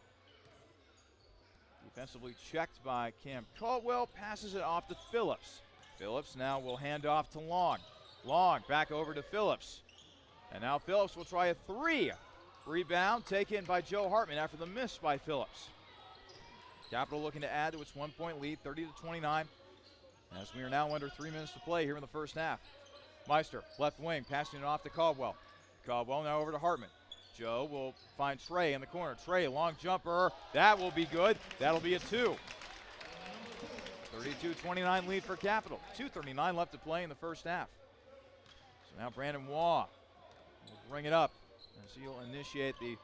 defensively checked by Cam Caldwell, passes it off to Phillips. Phillips now will hand off to Long. Long back over to Phillips. And now Phillips will try a three. Rebound taken by Joe Hartman after the miss by Phillips. Capital looking to add to its 1-point lead, 30-29, as we are now under 3 minutes to play here in the first half. Meister, left wing, passing it off to Caldwell. Caldwell now over to Hartman. Joe will find Trey in the corner. Trey, long jumper. That will be good. That'll be a 2. 32-29 lead for Capital. 2:39 left to play in the first half. So now Brandon Waugh will bring it up as he'll initiate the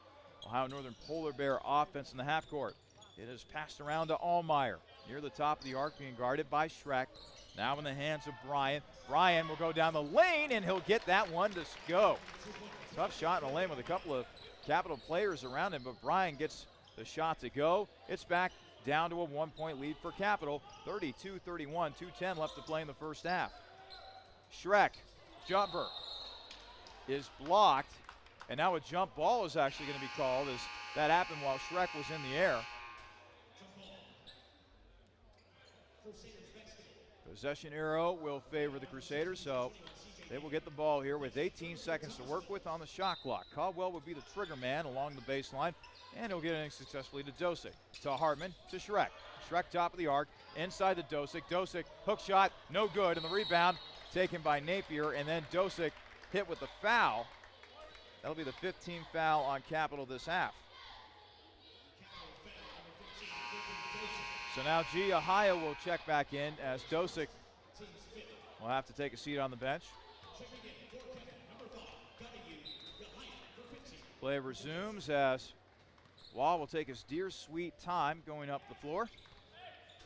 Ohio Northern Polar Bear offense in the half court. It is passed around to Allmeyer near the top of the arc, being guarded by Schreck. Now in the hands of Bryan. Bryan will go down the lane, and he'll get that one to go. Tough shot in the lane with a couple of Capital players around him, but Bryan gets the shot to go. It's back down to a 1-point lead for Capital. 32-31, 2:10 left to play in the first half. Schreck, jumper is blocked, and now a jump ball is actually going to be called, as that happened while Schreck was in the air. Possession arrow will favor the Crusaders, so they will get the ball here with 18 seconds to work with on the shot clock. Caldwell will be the trigger man along the baseline, and he'll get it successfully to Dosick. To Hartman, to Schreck. Schreck top of the arc, inside to Dosick. Dosick, hook shot, no good, and the rebound taken by Napier, and then Dosick hit with the foul. That'll be the 15th foul on Capital this half. So now G. Ahaya will check back in as Dosick will have to take a seat on the bench. Play resumes as Wall will take his dear sweet time going up the floor.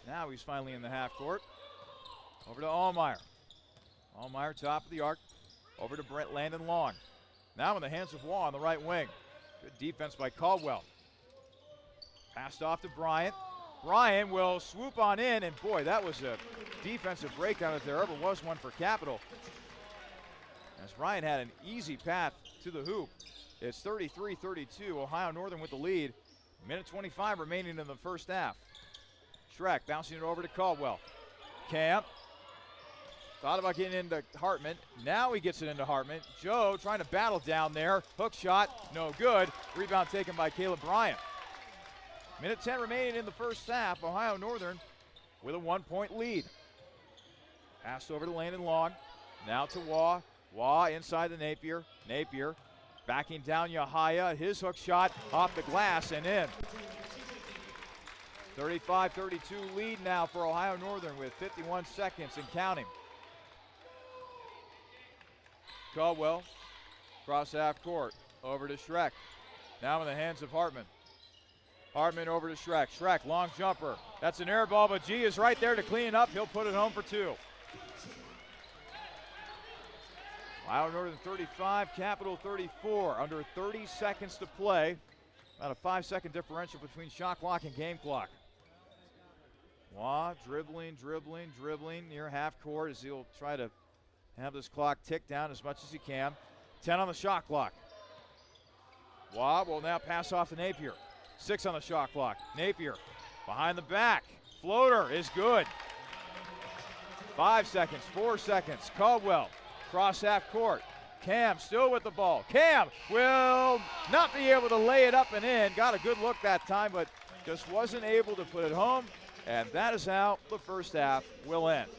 Now he's finally in the half court. Over to Allmeyer. Allmeyer top of the arc. Over to Landon Long. Now in the hands of Wall on the right wing. Good defense by Caldwell. Passed off to Bryant. Bryant will swoop on in, and boy, that was a defensive breakdown if there ever was one for Capital. As Bryant had an easy path to the hoop. It's 33-32, Ohio Northern with the lead. Minute 25 remaining in the first half. Schreck bouncing it over to Caldwell. Camp. Thought about getting into Hartman. Now he gets it into Hartman. Joe trying to battle down there. Hook shot, no good. Rebound taken by Caleb Bryant. Minute 10 remaining in the first half. Ohio Northern with a 1-point lead. Passed over to Landon Long. Now to Waugh. Waugh inside the Napier. Napier backing down Yahaya. His hook shot off the glass and in. 35-32 lead now for Ohio Northern with 51 seconds and counting. Caldwell cross half court. Over to Schreck. Now in the hands of Hartman. Hartman over to Schreck. Schreck, long jumper. That's an air ball, but G is right there to clean it up. He'll put it home for two. Ohio Northern 35, Capital 34. Under 30 seconds to play. About a 5-second differential between shot clock and game clock. Waugh dribbling near half court as he'll try to have this clock tick down as much as he can. 10 on the shot clock. Waugh will now pass off to Napier. 6 on the shot clock. Napier behind the back. Floater is good. 5 seconds, 4 seconds. Caldwell cross half court. Cam still with the ball. Cam will not be able to lay it up and in. Got a good look that time, but just wasn't able to put it home. And that is how the first half will end.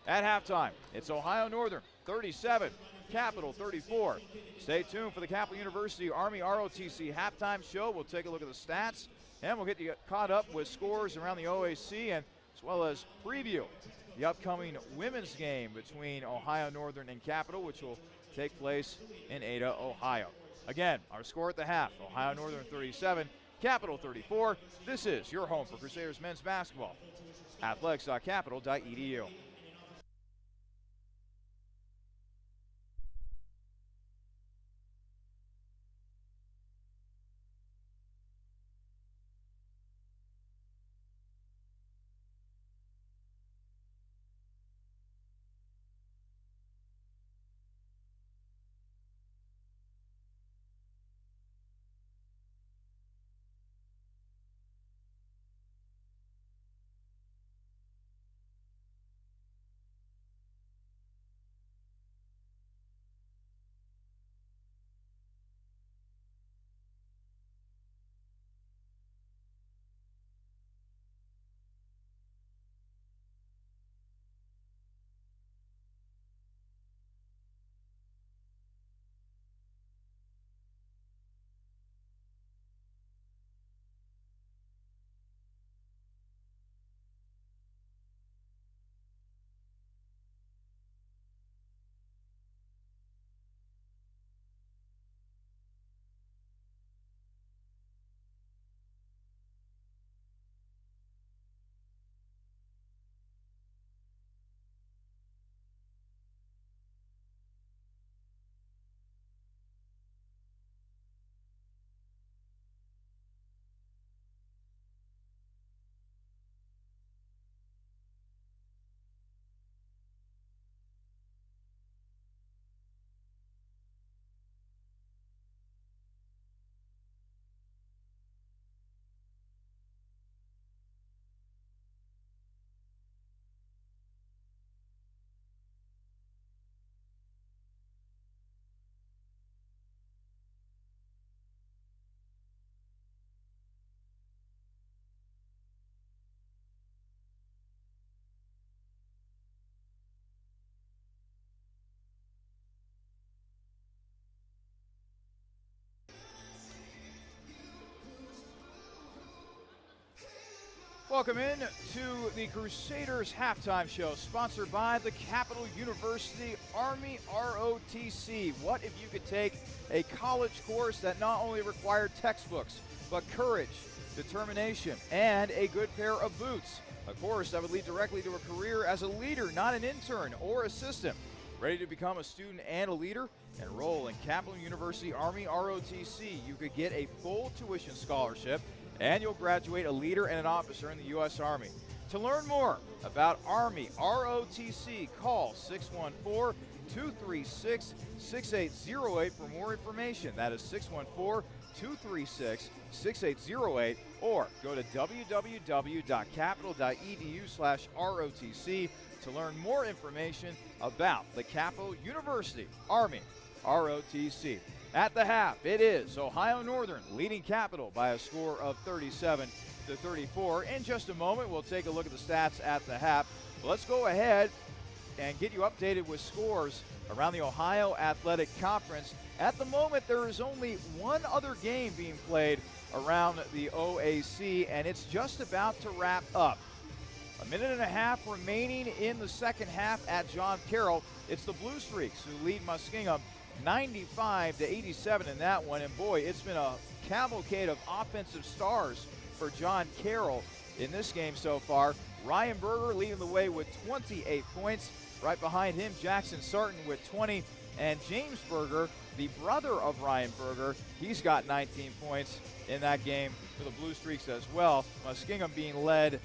At halftime, it's Ohio Northern 37, Capital 34. Stay tuned for the Capital University Army ROTC halftime show. We'll take a look at the stats, and we'll get you caught up with scores around the OAC, and as well as preview the upcoming women's game between Ohio Northern and Capital, which will take place in Ada, Ohio. Again, our score at the half, Ohio Northern 37, Capital 34. This is your home for Crusaders men's basketball. Athletics.capital.edu. Welcome in to the Crusaders halftime show, sponsored by the Capital University Army ROTC. What if you could take a college course that not only required textbooks, but courage, determination, and a good pair of boots? A course that would lead directly to a career as a leader, not an intern or assistant. Ready to become a student and a leader? Enroll in Capital University Army ROTC. You could get a full tuition scholarship, and you'll graduate a leader and an officer in the U.S. Army. To learn more about Army ROTC, call 614-236-6808 for more information. That is 614-236-6808, or go to www.capital.edu/ROTC to learn more information about the Capital University Army ROTC. At the half, it is Ohio Northern leading Capital by a score of 37-34. In just a moment, we'll take a look at the stats at the half. Let's go ahead and get you updated with scores around the Ohio Athletic Conference. At the moment, there is only one other game being played around the OAC, and it's just about to wrap up. A minute and a half remaining in the second half at John Carroll. It's the Blue Streaks who lead Muskingum 95-87 in that one, and boy, it's been a cavalcade of offensive stars for John Carroll in this game so far. Ryan Berger leading the way with 28 points. Right behind him, Jackson Sarton with 20, and James Berger, the brother of Ryan Berger, he's got 19 points in that game for the Blue Streaks as well. Muskingum being led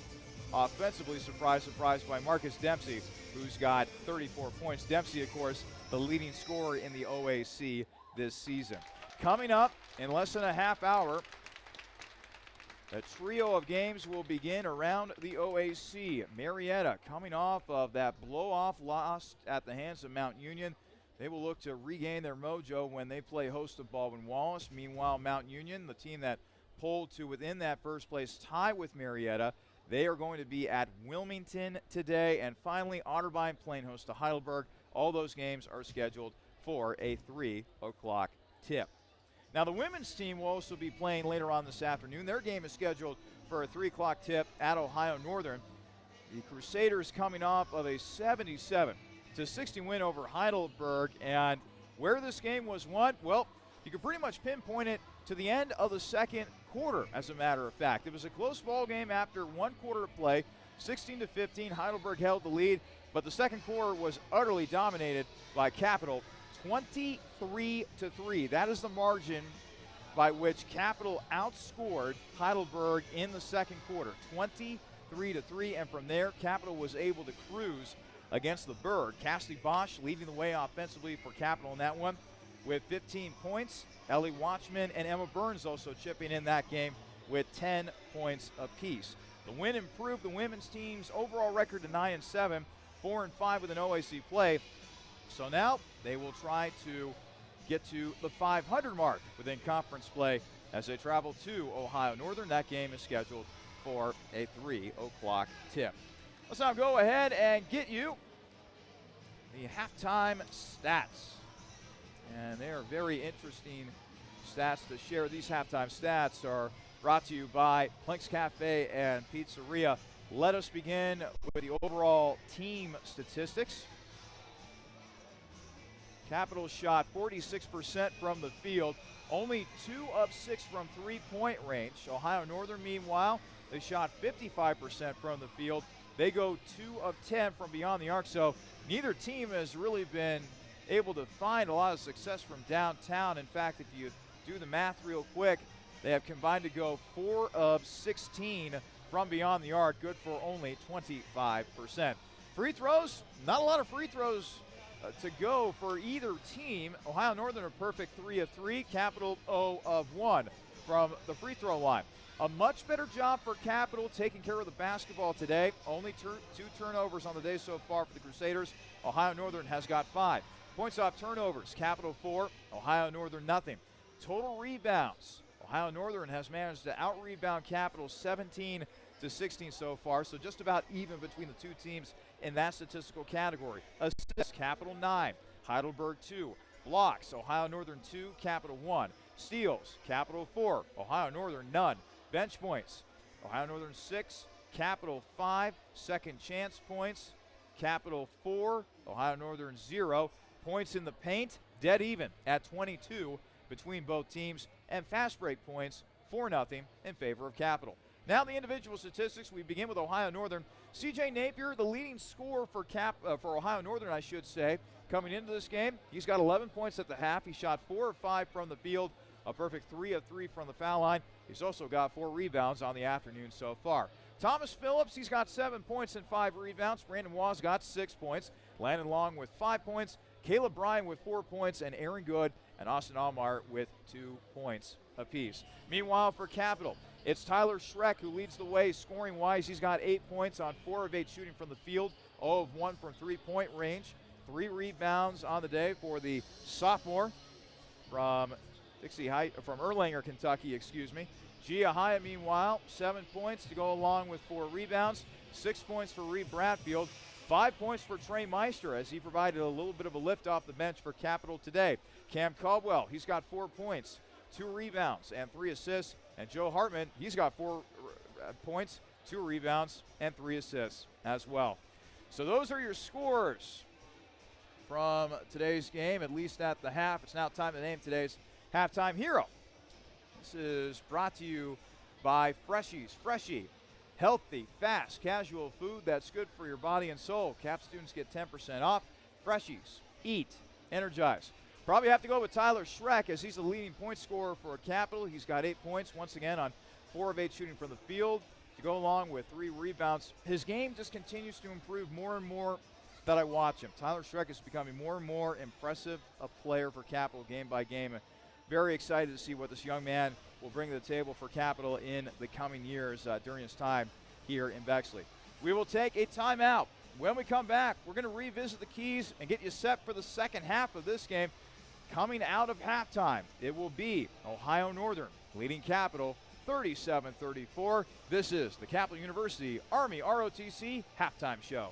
offensively, surprise, by Marcus Dempsey, who's got 34 points. Dempsey, of course, the leading scorer in the OAC this season. Coming up in less than a half hour, a trio of games will begin around the OAC. Marietta coming off of that blow-off loss at the hands of Mount Union. They will look to regain their mojo when they play host to Baldwin-Wallace. Meanwhile, Mount Union, the team that pulled to within that first place tie with Marietta, they are going to be at Wilmington today. And finally, Otterbein playing host to Heidelberg. All those games are scheduled for a 3 o'clock tip. Now, the women's team will also be playing later on this afternoon. Their game is scheduled for a 3 o'clock tip at Ohio Northern. The Crusaders coming off of a 77-60 win over Heidelberg. And where this game was won, well, you can pretty much pinpoint it to the end of the second quarter, as a matter of fact. It was a close ball game after one quarter of play. 16-15, Heidelberg held the lead, but the second quarter was utterly dominated by Capital, 23-3. That is the margin by which Capital outscored Heidelberg in the second quarter, 23-3, and from there, Capital was able to cruise against the Berg. Cassidy Bosch leading the way offensively for Capital in that one with 15 points. Ellie Watchman and Emma Burns also chipping in that game with 10 points apiece. The win improved the women's team's overall record to 9-7, 4-5 with an OAC play. So now they will try to get to the 500 mark within conference play as they travel to Ohio Northern. That game is scheduled for a 3 o'clock tip. Let's now go ahead and get you the halftime stats. And they are very interesting stats to share. These halftime stats are brought to you by Plink's Cafe and Pizzeria. Let us begin with the overall team statistics. Capital shot 46% from the field, only 2 of 6 from three-point range. Ohio Northern, meanwhile, they shot 55% from the field. They go 2 of 10 from beyond the arc, so neither team has really been able to find a lot of success from downtown. In fact, if you do the math real quick, they have combined to go 4 of 16 from beyond the arc, good for only 25%. Free throws, not a lot of free throws to go for either team. Ohio Northern a perfect 3 of 3, Capital 0 of 1 from the free throw line. A much better job for Capital taking care of the basketball today. Only 2 turnovers on the day so far for the Crusaders. Ohio Northern has got 5. Points off turnovers, Capital 4, Ohio Northern nothing. Total rebounds, Ohio Northern has managed to out-rebound Capital 17-16 so far, so just about even between the two teams in that statistical category. Assists, Capital 9, Heidelberg 2. Blocks, Ohio Northern 2, Capital 1. Steals, Capital 4, Ohio Northern none. Bench points, Ohio Northern 6, Capital 5, second chance points. Capital 4, Ohio Northern 0. Points in the paint, dead even at 22 between both teams. And fast break points, 4-0 in favor of Capital. Now the individual statistics. We begin with Ohio Northern. C.J. Napier, the leading scorer for Ohio Northern, I should say, coming into this game. He's got 11 points at the half. He shot 4 of 5 from the field, a perfect 3 of 3 from the foul line. He's also got 4 rebounds on the afternoon so far. Thomas Phillips, he's got 7 points and 5 rebounds. Brandon Waugh's got 6 points. Landon Long with 5 points. Caleb Bryan with 4 points. And Aaron Good and Austin Almar with 2 points apiece. Meanwhile, for Capital, it's Tyler Schreck who leads the way scoring-wise. He's got 8 points on 4 of 8 shooting from the field, 0 of 1 from three-point range. 3 rebounds on the day for the sophomore from Erlanger, Kentucky, Gia Hyatt, meanwhile, 7 points to go along with 4 rebounds. 6 points for Reed Bradfield. 5 points for Trey Meister as he provided a little bit of a lift off the bench for Capital today. Cam Caldwell, he's got 4 points, 2 rebounds, and 3 assists. And Joe Hartman, he's got 4 points, 2 rebounds, and 3 assists as well. So those are your scores from today's game, at least at the half. It's now time to name today's halftime hero. This is brought to you by Freshies. Freshie, healthy, fast, casual food that's good for your body and soul. Cap students get 10% off. Freshies, eat, energize. Probably have to go with Tyler Schreck as he's the leading point scorer for Capital. He's got 8 points, once again, on 4 of 8 shooting from the field to go along with 3 rebounds. His game just continues to improve more and more that I watch him. Tyler Schreck is becoming more and more impressive a player for Capital game by game. Very excited to see what this young man will bring to the table for Capital in the coming years during his time here in Bexley. We will take a timeout. When we come back, we're going to revisit the keys and get you set for the second half of this game. Coming out of halftime, it will be Ohio Northern leading Capital 37-34. This is the Capital University Army ROTC halftime show.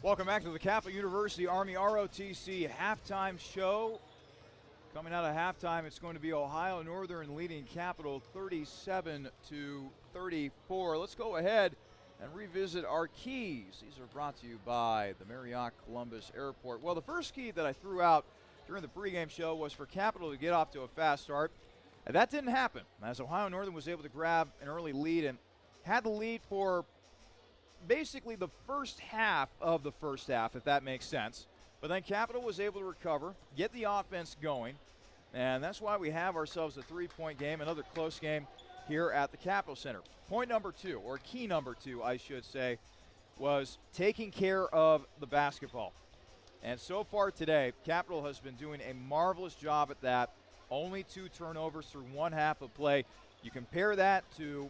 Welcome back to the Capital University Army ROTC halftime show. Coming out of halftime, it's going to be Ohio Northern leading Capital 37-34. Let's go ahead and revisit our keys. These are brought to you by the Marriott Columbus Airport. Well, the first key that I threw out during the pregame show was for Capital to get off to a fast start. And that didn't happen, as Ohio Northern was able to grab an early lead and had the lead for basically the first half of the first half, if that makes sense. But then Capital was able to recover, get the offense going, and that's why we have ourselves a 3-point game, another close game here at the Capital Center. Point number 2, or key number 2, I should say, was taking care of the basketball. And so far today, Capital has been doing a marvelous job at that. Only 2 turnovers through one half of play. You compare that to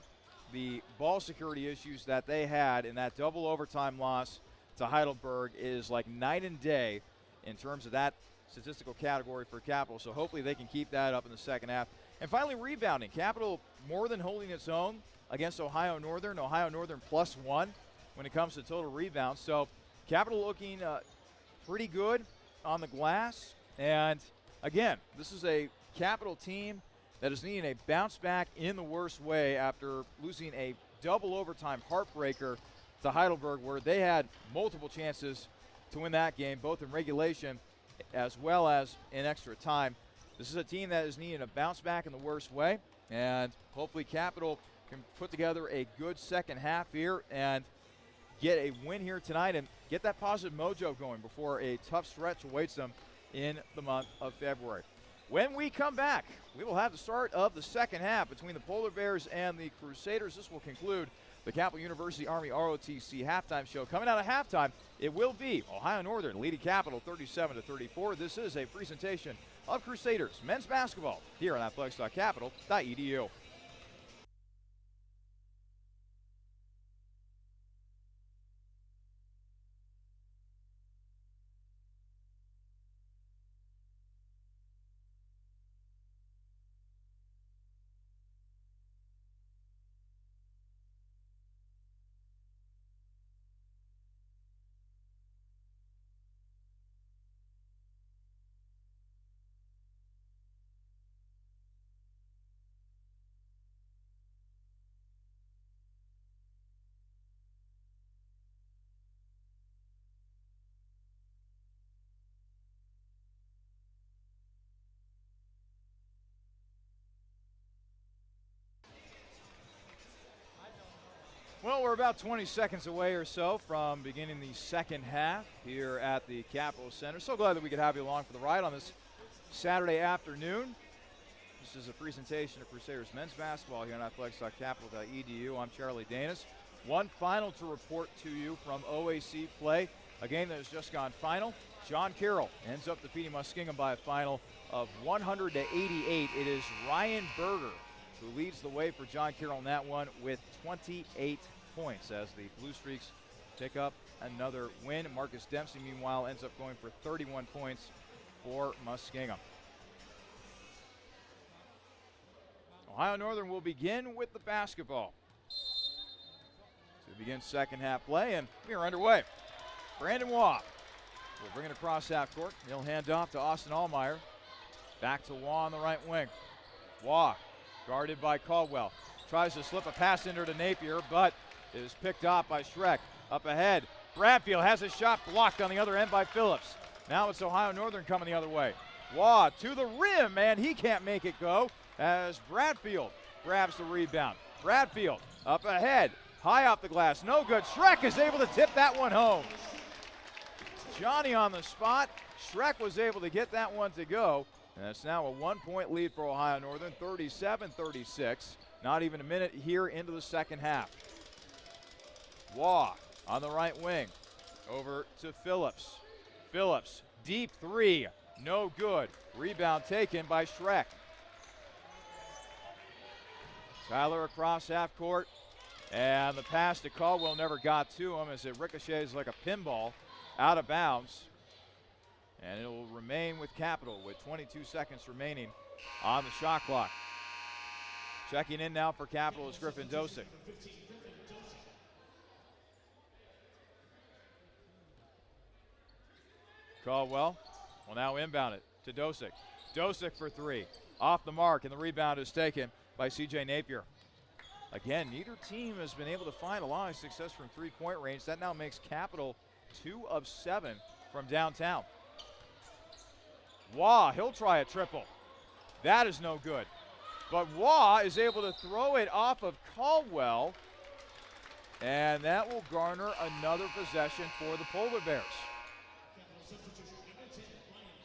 the ball security issues that they had in that double overtime loss to Heidelberg is like night and day in terms of that statistical category for Capital. So hopefully they can keep that up in the second half. And finally, rebounding. Capital more than holding its own against Ohio Northern. Ohio Northern +1 when it comes to total rebounds. So Capital looking pretty good on the glass. And again, this is a Capital team that is needing a bounce back in the worst way after losing a double overtime heartbreaker to Heidelberg, where they had multiple chances to win that game, both in regulation as well as in extra time. This is a team that is needing a bounce back in the worst way, and hopefully Capital can put together a good second half here and get a win here tonight and get that positive mojo going before a tough stretch awaits them in the month of February. When we come back, we will have the start of the second half between the Polar Bears and the Crusaders. This will conclude the Capital University Army ROTC halftime show. Coming out of halftime, it will be Ohio Northern leading Capital 37-34. This is a presentation of Crusaders men's basketball here on athletics.capital.edu. Well, we're about 20 seconds away or so from beginning the second half here at the Capital Center. So glad that we could have you along for the ride on this Saturday afternoon. This is a presentation of Crusaders men's basketball here on athletics.capital.edu. I'm Charlie Danis. One final to report to you from OAC play, a game that has just gone final. John Carroll ends up defeating Muskingum by a final of 100-88. It is Ryan Berger who leads the way for John Carroll in that one with 28 points as the Blue Streaks pick up another win. Marcus Dempsey, meanwhile, ends up going for 31 points for Muskingum. Ohio Northern will begin with the basketball to begin second half play, and we are underway. Brandon Waugh will bring it across half court. He'll hand off to Austin Allmeyer. Back to Waugh on the right wing. Waugh guarded by Caldwell. Tries to slip a pass into to Napier, but it is picked off by Schreck. Up ahead, Bradfield has a shot blocked on the other end by Phillips. Now it's Ohio Northern coming the other way. Waugh to the rim, and he can't make it go as Bradfield grabs the rebound. Bradfield up ahead, high off the glass, no good. Schreck is able to tip that one home. Johnny on the spot. Schreck was able to get that one to go. And it's now a 1-point lead for Ohio Northern, 37-36. Not even a minute here into the second half. Waugh on the right wing. Over to Phillips. Phillips, deep three, no good. Rebound taken by Schreck. Tyler across half court. And the pass to Caldwell never got to him as it ricochets like a pinball out of bounds. And it will remain with Capital with 22 seconds remaining on the shot clock. Checking in now for Capital is Griffin Dosick. Caldwell will now inbound it to Dosick. Dosick for three. Off the mark, and the rebound is taken by C.J. Napier. Again, neither team has been able to find a lot of success from three-point range. That now makes Capital 2 of 7 from downtown. Waugh, he'll try a triple. That is no good. But Waugh is able to throw it off of Caldwell, and that will garner another possession for the Polar Bears.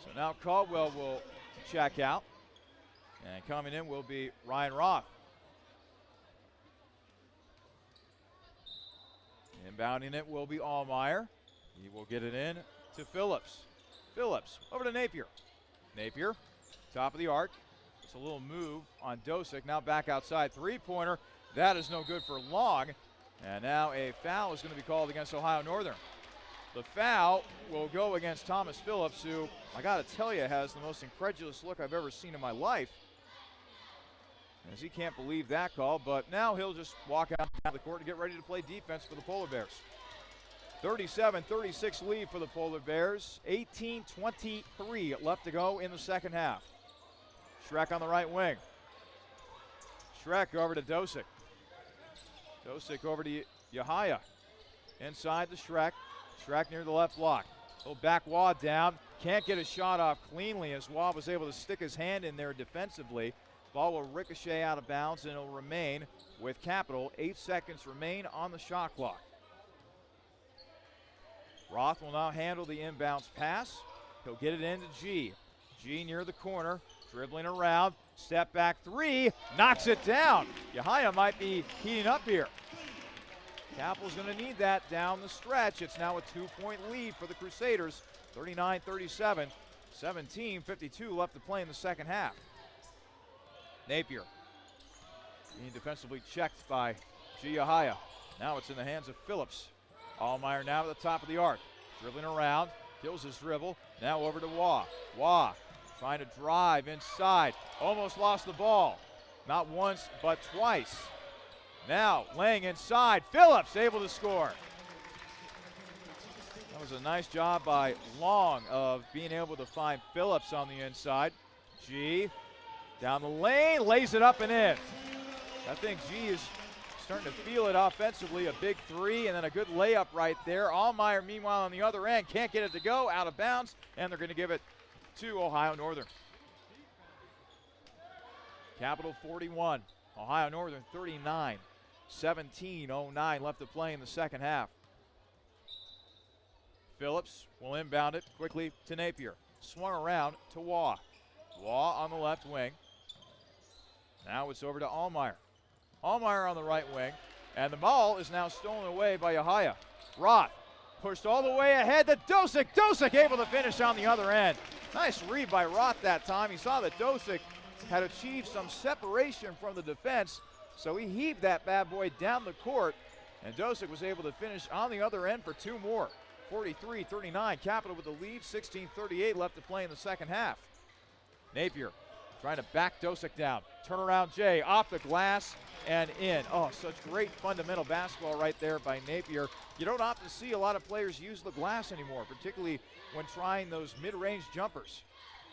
So now Caldwell will check out, and coming in will be Ryan Roth. Inbounding it will be Allmeyer. He will get it in to Phillips. Phillips over to Napier. Napier, top of the arc. It's a little move on Rotc. Now back outside, three-pointer. That is no good for Long. And now a foul is going to be called against Ohio Northern. The foul will go against Thomas Phillips, who, I got to tell you, has the most incredulous look I've ever seen in my life, as he can't believe that call. But now he'll just walk out the court to get ready to play defense for the Polar Bears. 37-36 lead for the Polar Bears. 18-23 left to go in the second half. Schreck on the right wing. Schreck over to Rotc. Rotc over to Yahaya. Inside the Schreck. Schreck near the left block. He'll back Waugh down. Can't get a shot off cleanly as Waugh was able to stick his hand in there defensively. Ball will ricochet out of bounds and it'll remain with Capital. 8 seconds remain on the shot clock. Rotc will now handle the inbounds pass. He'll get it into G. G near the corner, dribbling around. Step back three, knocks it down. Yahaya might be heating up here. Capital's going to need that down the stretch. It's now a 2-point lead for the Crusaders. 39-37, 17:52 left to play in the second half. Napier being defensively checked by G. Yahaya. Now it's in the hands of Phillips. Allmeyer now to the top of the arc. Dribbling around, kills his dribble. Now over to Waugh. Waugh trying to drive inside. Almost lost the ball. Not once, but twice. Now laying inside. Phillips able to score. That was a nice job by Long of being able to find Phillips on the inside. G down the lane, lays it up and in. I think G is starting to feel it offensively. A big three and then a good layup right there. Allmeyer, meanwhile, on the other end, can't get it to go, out of bounds, and they're going to give it to Ohio Northern. Capital 41, Ohio Northern 39. 17:09 left to play in the second half. Phillips will inbound it quickly to Napier. Swung around to Waugh. Waugh on the left wing. Now it's over to Allmeyer. Allmeyer on the right wing. And the ball is now stolen away by Yahaya. Rotc pushed all the way ahead to Rotc. Rotc able to finish on the other end. Nice read by Rotc that time. He saw that Rotc had achieved some separation from the defense, so he heaved that bad boy down the court, and Rotc was able to finish on the other end for two more. 43-39, Capital with the lead, 16:38 left to play in the second half. Napier trying to back Rotc down. Turnaround Jay, off the glass and in. Oh, such great fundamental basketball right there by Napier. You don't often see a lot of players use the glass anymore, particularly when trying those mid-range jumpers.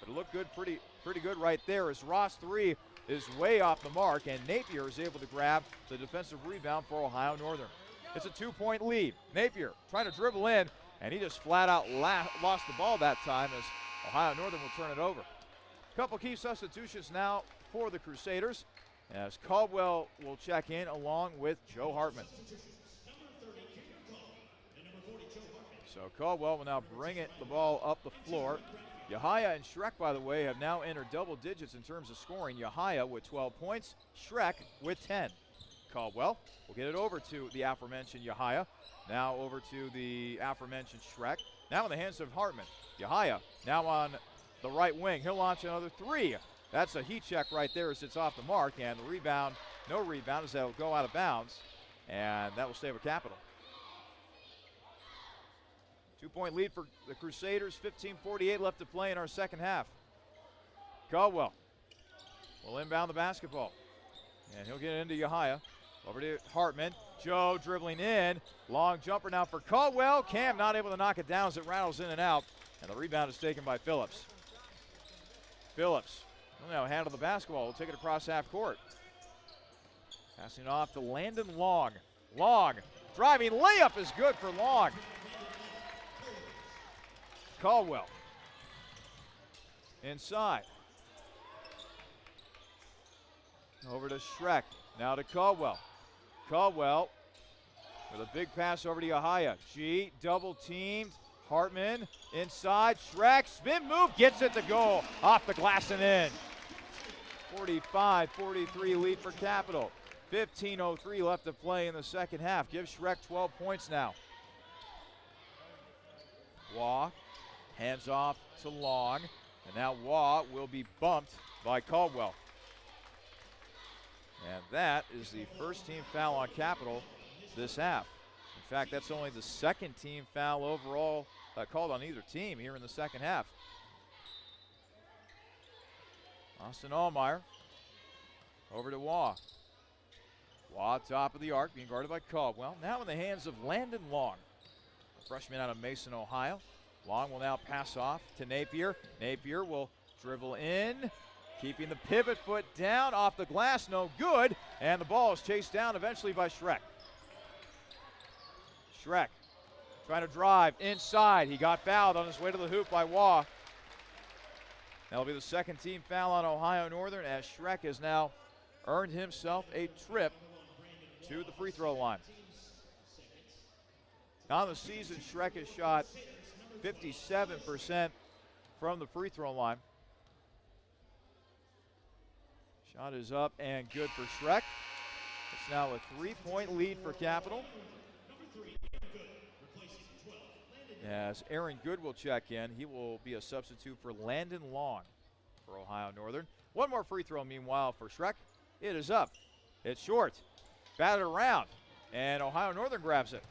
But it looked good, pretty good right there as Ross 3 is way off the mark, and Napier is able to grab the defensive rebound for Ohio Northern. It's a 2-point lead. Napier trying to dribble in, and he just flat out lost the ball that time as Ohio Northern will turn it over. Couple key substitutions now for the Crusaders as Caldwell will check in along with Joe Hartman. So Caldwell will now bring the ball up the floor. Yahaya and Schreck, by the way, have now entered double digits in terms of scoring. Yahaya with 12 points, Schreck with 10. Caldwell will get it over to the aforementioned Yahaya. Now over to the aforementioned Schreck. Now in the hands of Hartman. Yahaya now on the right wing. He'll launch another three. That's a heat check right there as it's off the mark, and the rebound, no rebound, as that will go out of bounds, and that will stay with Capital. 2-point lead for the Crusaders, 15:48 left to play in our second half. Caldwell will inbound the basketball, and he'll get it into Yahaya. Over to Hartman. Joe dribbling in. Long jumper now for Caldwell. Cam not able to knock it down as it rattles in and out, and the rebound is taken by Phillips. Phillips will now handle the basketball. We'll take it across half court. Passing off to Landon Long. Long driving layup is good for Long. Caldwell inside. Over to Schreck. Now to Caldwell. Caldwell with a big pass over to Yahaya. G double teamed. Hartman inside. Schreck spin move, gets it to go off the glass and in. 45-43 lead for Capital. 15:03 left to play in the second half. Give Schreck 12 points now. Waugh hands off to Long, and now Waugh will be bumped by Caldwell. And that is the first team foul on Capital this half. In fact, that's only the second team foul overall called on either team here in the second half. Austin Allmeyer over to Waugh. Waugh top of the arc, being guarded by Caldwell. Now in the hands of Landon Long, a freshman out of Mason, Ohio. Long will now pass off to Napier. Napier will dribble in, keeping the pivot foot down off the glass, no good. And the ball is chased down eventually by Schreck. Schreck trying to drive inside. He got fouled on his way to the hoop by Waugh. That'll be the second team foul on Ohio Northern, as Schreck has now earned himself a trip to the free throw line. On the season, Schreck has shot 57% from the free throw line. Shot is up and good for Schreck. It's now a 3-point lead for Capital. As Aaron Good will check in, he will be a substitute for Landon Long for Ohio Northern. One more free throw, meanwhile, for Schreck. It is up. It's short. Batted around, and Ohio Northern grabs it.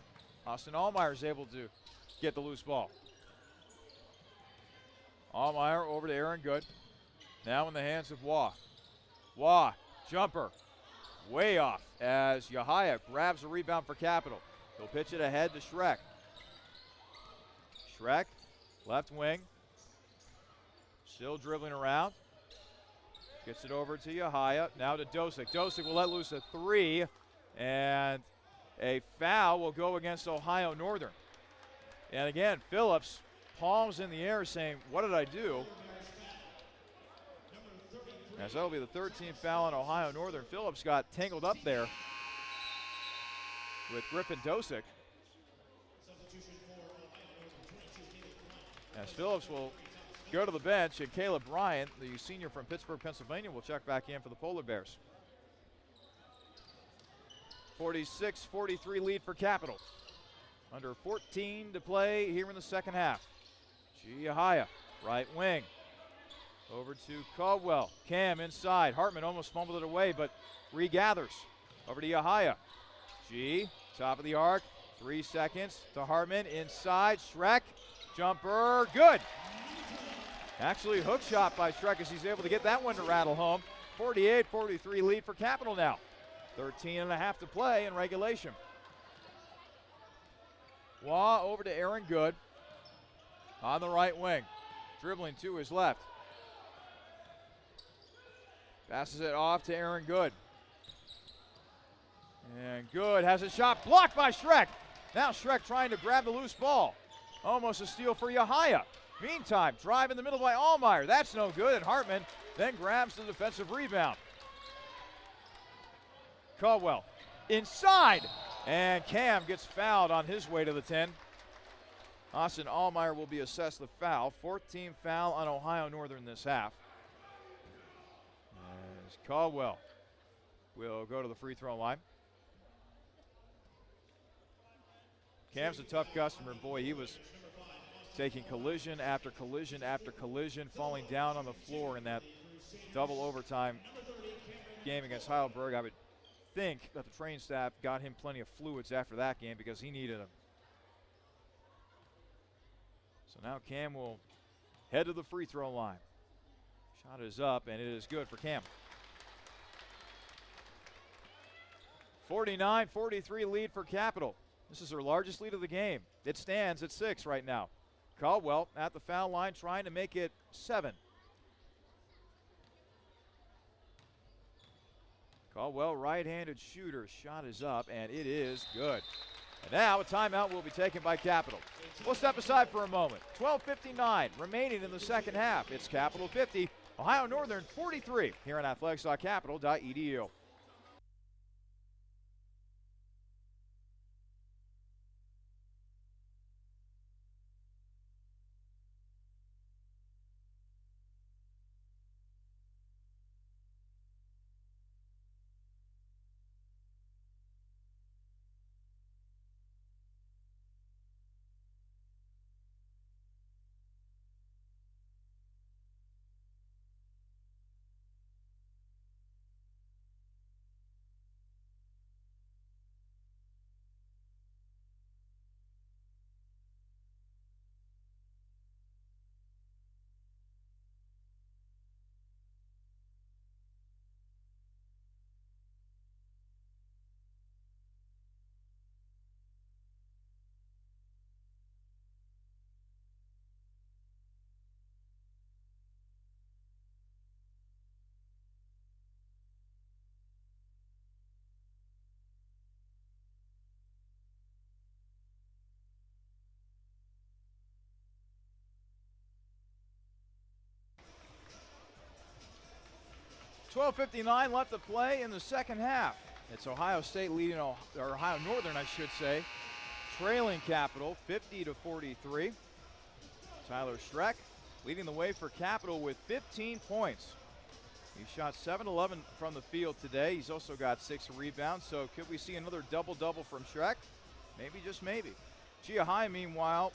Austin Allmeyer is able to get the loose ball. Allmeyer over to Aaron Good. Now in the hands of Waugh. Waugh, jumper, way off as Yahaya grabs the rebound for Capital. He'll pitch it ahead to Schreck. Schreck, left wing, still dribbling around. Gets it over to Yahaya, now to Dosick. Dosick will let loose a three, and a foul will go against Ohio Northern. And again, Phillips palms in the air saying, what did I do? As that'll be the third team foul on Ohio Northern. Phillips got tangled up there with Griffin Dosick. As Phillips will go to the bench, and Caleb Bryant, the senior from Pittsburgh, Pennsylvania, will check back in for the Polar Bears. 46-43 lead for Capital. Under 14 to play here in the second half. Yahaya, right wing. Over to Caldwell. Cam inside. Hartman almost fumbled it away, but regathers. Over to Yahaya. Top of the arc. 3 seconds to Hartman. Inside. Schreck. Jumper. Good. Actually, hook shot by Schreck as he's able to get that one to rattle home. 48-43 lead for Capital now. 13.5 to play in regulation. Waugh over to Aaron Good. On the right wing. Dribbling to his left. Passes it off to Aaron Good. And Good has a shot blocked by Schreck. Now Schreck trying to grab the loose ball. Almost a steal for Yahaya. Meantime, drive in the middle by Allmeyer. That's no good, and Hartman then grabs the defensive rebound. Caldwell inside, and Cam gets fouled on his way to the 10. Austin Allmeyer will be assessed the foul. 14th foul on Ohio Northern this half. As Caldwell will go to the free throw line. Cam's a tough customer. Boy, he was taking collision after collision after collision, falling down on the floor in that double overtime game against Heidelberg. I would think that the training staff got him plenty of fluids after that game because he needed them. So now Cam will head to the free throw line. Shot is up, and it is good for Cam. 49-43 lead for Capital. This is their largest lead of the game. It stands at 6 right now. Caldwell at the foul line trying to make it 7. Caldwell, right-handed shooter. Shot is up, and it is good. And now a timeout will be taken by Capital. We'll step aside for a moment. 12:59 remaining in the second half. It's Capital 50, Ohio Northern 43 here on athletics.capital.edu. 12:59 left to play in the second half. It's Ohio State leading, or Ohio Northern, I should say, trailing Capital 50-43. Tyler Schreck leading the way for Capital with 15 points. He shot 7-11 from the field today. He's also got 6 rebounds. So could we see another double-double from Schreck? Maybe, just maybe. Gia High, meanwhile,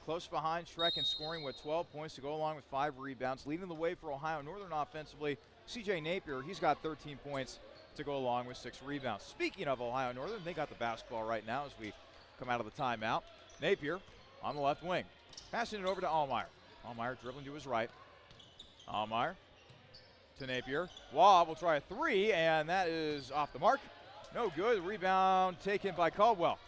close behind Schreck in scoring with 12 points to go along with 5 rebounds. Leading the way for Ohio Northern offensively, CJ Napier. He's got 13 points to go along with 6 rebounds. Speaking of Ohio Northern, they got the basketball right now as we come out of the timeout. Napier on the left wing. Passing it over to Allmeyer. Allmeyer dribbling to his right. Allmeyer to Napier. Waugh will try a 3, and that is off the mark. No good. Rebound taken by Caldwell.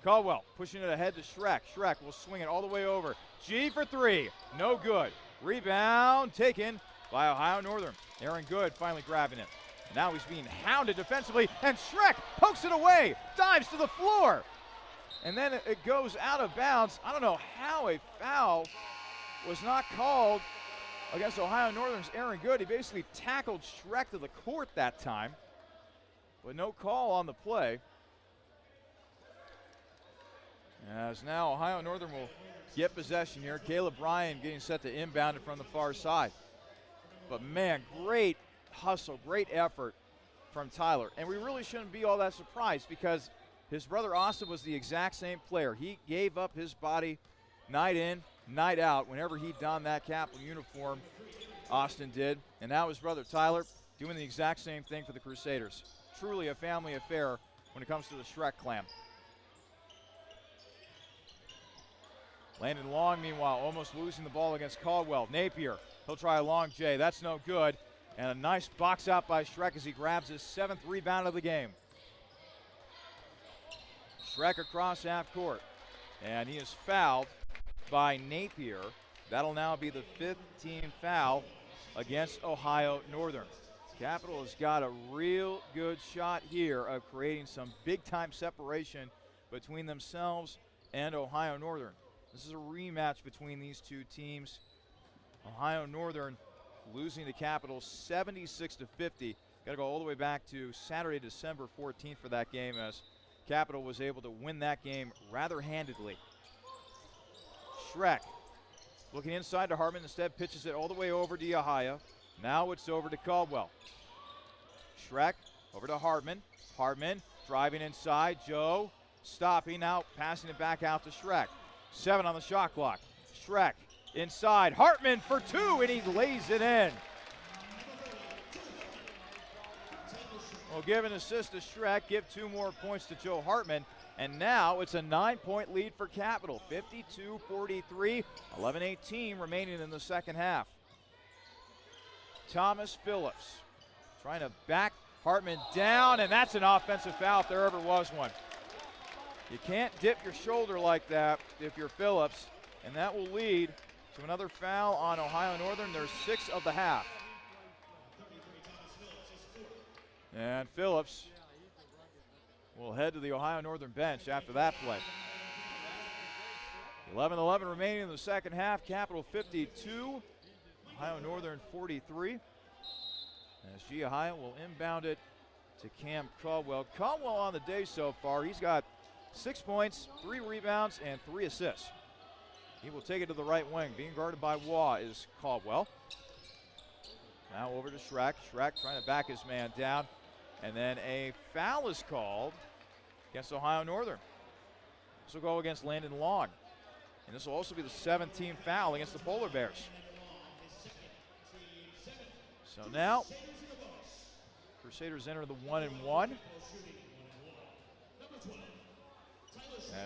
Caldwell pushing it ahead to Schreck. Schreck will swing it all the way over. G for 3. No good. Rebound taken by Ohio Northern. Aaron Good finally grabbing it. Now he's being hounded defensively, and Schreck pokes it away. Dives to the floor. And then it goes out of bounds. I don't know how a foul was not called against Ohio Northern's Aaron Good. He basically tackled Schreck to the court that time, but no call on the play. As now Ohio Northern will get possession here. Caleb Bryan getting set to inbound it from the far side. But man, great hustle, great effort from Tyler. And we really shouldn't be all that surprised because his brother Austin was the exact same player. He gave up his body night in, night out whenever he donned that Capital uniform. Austin did. And now his brother Tyler doing the exact same thing for the Crusaders. Truly a family affair when it comes to the Schreck clan. Landon Long, meanwhile, almost losing the ball against Caldwell. Napier, he'll try a long J. That's no good. And a nice box out by Schreck as he grabs his 7th rebound of the game. Schreck across half court. And he is fouled by Napier. That'll now be the 5th team foul against Ohio Northern. Capital has got a real good shot here of creating some big-time separation between themselves and Ohio Northern. This is a rematch between these two teams. Ohio Northern losing to Capital 76-50. Got to go all the way back to Saturday, December 14th for that game as Capital was able to win that game rather handedly. Schreck looking inside to Hartman, instead pitches it all the way over to Yahaya. Now it's over to Caldwell. Schreck over to Hartman. Hartman driving inside. Joe stopping, now passing it back out to Schreck. 7 on the shot clock. Schreck inside. Hartman for 2, and he lays it in. Well, give an assist to Schreck, give 2 more points to Joe Hartman, and now it's a 9-point lead for Capital. 52-43, 11:18 remaining in the second half. Thomas Phillips trying to back Hartman down, and that's an offensive foul if there ever was one. You can't dip your shoulder like that if you're Phillips, and that will lead to another foul on Ohio Northern. There's 6 of the half. And Phillips will head to the Ohio Northern bench after that play. 11:11 remaining in the second half. Capital 52, Ohio Northern 43. As Gia High will inbound it to Cam Caldwell. Caldwell on the day so far, he's got 6 points, 3 rebounds, and 3 assists. He will take it to the right wing. Being guarded by Waugh is Caldwell. Now over to Schreck. Schreck trying to back his man down. And then a foul is called against Ohio Northern. This will go against Landon Long. And this will also be the 17th foul against the Polar Bears. So now, Crusaders enter the 1-1.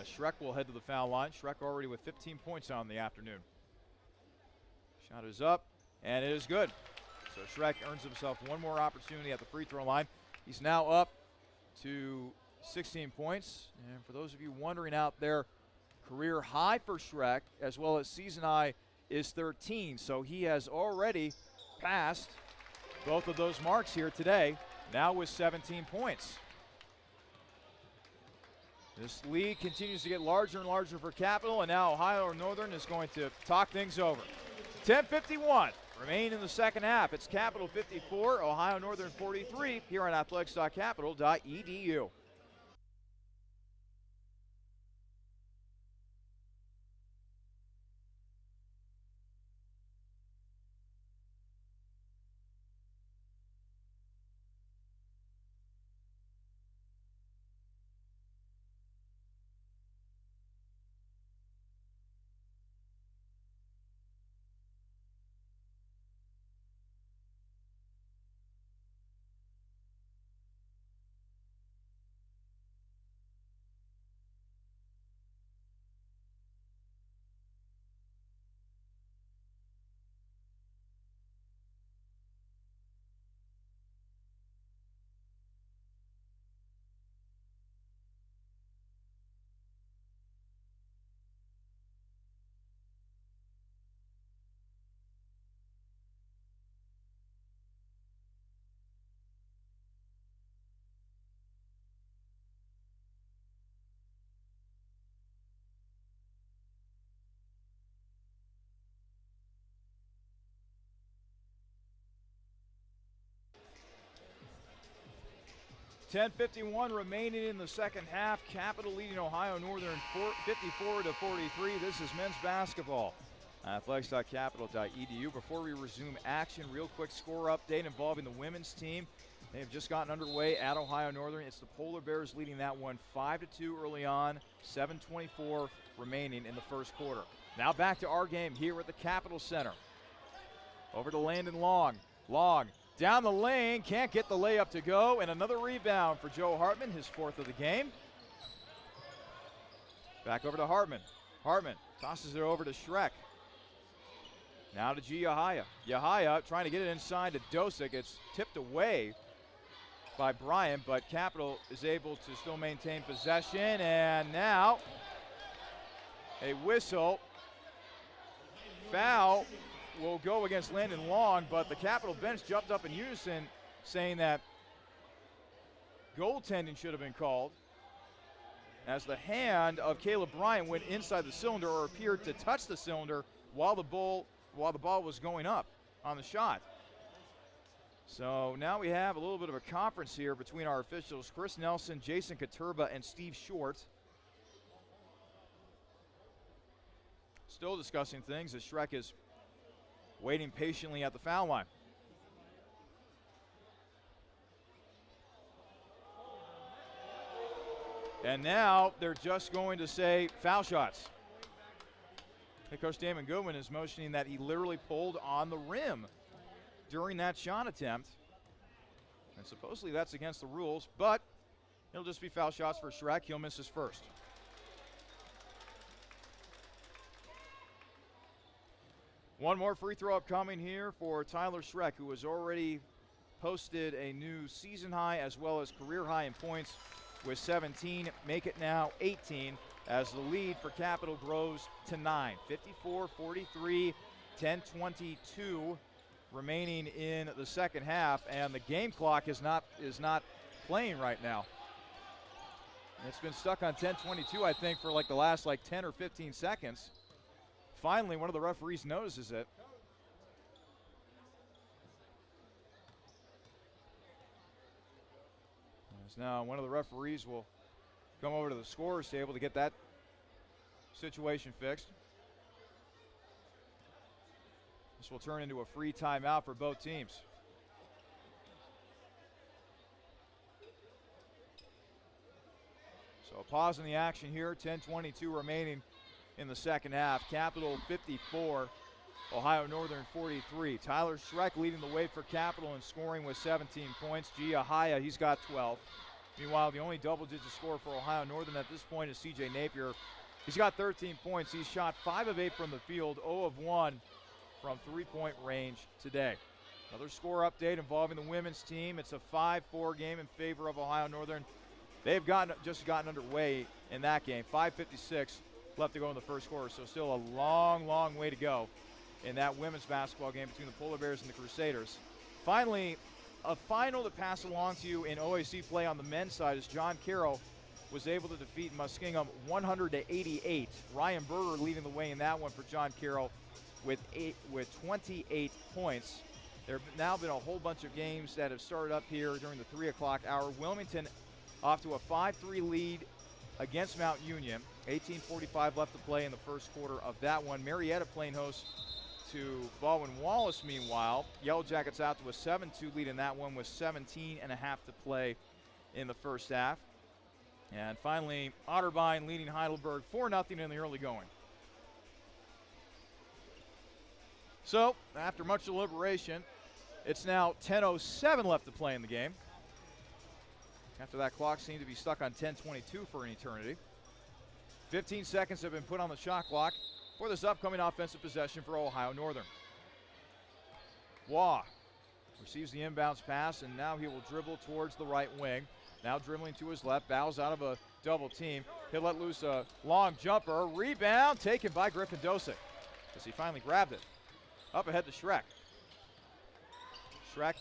As Schreck will head to the foul line. Schreck already with 15 points on the afternoon. Shot is up, and it is good. So Schreck earns himself one more opportunity at the free throw line. He's now up to 16 points. And for those of you wondering out there, career high for Schreck as well as season high is 13. So he has already passed both of those marks here today, now with 17 points. This lead continues to get larger and larger for Capital, and now Ohio Northern is going to talk things over. 10:51 remain in the second half. It's Capital 54, Ohio Northern 43 here on athletics.capital.edu. .10:51 remaining in the second half. Capital leading Ohio Northern 54-43. This is men's basketball. Athletics.capital.edu. Before we resume action, real quick score update involving the women's team. They have just gotten underway at Ohio Northern. It's the Polar Bears leading that one 5-2 early on, 7:24 remaining in the first quarter. Now back to our game here at the Capitol Center. Over to Landon Long. Long down the lane, can't get the layup to go, and another rebound for Joe Hartman, his fourth of the game. Back over to Hartman. Hartman tosses it over to Schreck. Now to Yahaya. Yahaya trying to get it inside to Dosick. It's tipped away by Bryant, but Capital is able to still maintain possession, and now a whistle. Foul will go against Landon Long, but the Capital bench jumped up in unison saying that goaltending should have been called as the hand of Caleb Bryant went inside the cylinder or appeared to touch the cylinder while the ball was going up on the shot. So now we have a little bit of a conference here between our officials, Chris Nelson, Jason Katurba, and Steve Short. Still discussing things as Schreck is waiting patiently at the foul line. And now they're just going to say foul shots. Head coach Damon Goodwin is motioning that he literally pulled on the rim during that shot attempt. And supposedly that's against the rules, but it'll just be foul shots for Schreck. He'll miss his first. One more free throw upcoming here for Tyler Schreck, who has already posted a new season high as well as career high in points with 17. Make it now 18 as the lead for Capital grows to 9. 54-43, 10:22 remaining in the second half, and the game clock is not playing right now. It's been stuck on 10:22, I think, for like the last 10 or 15 seconds. Finally, one of the referees notices it. As now one of the referees will come over to the scorer's table to get that situation fixed. This will turn into a free timeout for both teams. So a pause in the action here, 10:22 remaining in the second half. Capital 54, Ohio Northern 43. Tyler Schreck leading the way for Capital in scoring with 17 points. Yahaya, he's got 12. Meanwhile, the only double-digit scorer for Ohio Northern at this point is C.J. Napier. He's got 13 points. He's shot 5 of 8 from the field, 0 of 1 from three-point range today. Another score update involving the women's team. It's a 5-4 game in favor of Ohio Northern. They've just gotten underway in that game. 5:56 left to go in the first quarter, so still a long, long way to go in that women's basketball game between the Polar Bears and the Crusaders. Finally, a final to pass along to you in OAC play on the men's side as John Carroll was able to defeat Muskingum 100-88. Ryan Berger leading the way in that one for John Carroll. with 28 points. There have now been a whole bunch of games that have started up here during the 3 o'clock hour. Wilmington off to a 5-3 lead against Mount Union. 18:45 left to play in the first quarter of that one. Marietta playing host to Baldwin-Wallace, meanwhile. Yellow Jackets out to a 7-2 lead in that one with 17 and a half to play in the first half. And finally, Otterbein leading Heidelberg 4-0 in the early going. So, after much deliberation, it's now 10:07 left to play in the game. After that clock seemed to be stuck on 10:22 for an eternity. 15 seconds have been put on the shot clock for this upcoming offensive possession for Ohio Northern. Waugh receives the inbounds pass, and now he will dribble towards the right wing. Now dribbling to his left, bows out of a double team. He'll let loose a long jumper. Rebound taken by Griffin Dosick as he finally grabbed it. Up ahead to Schreck. Schreck,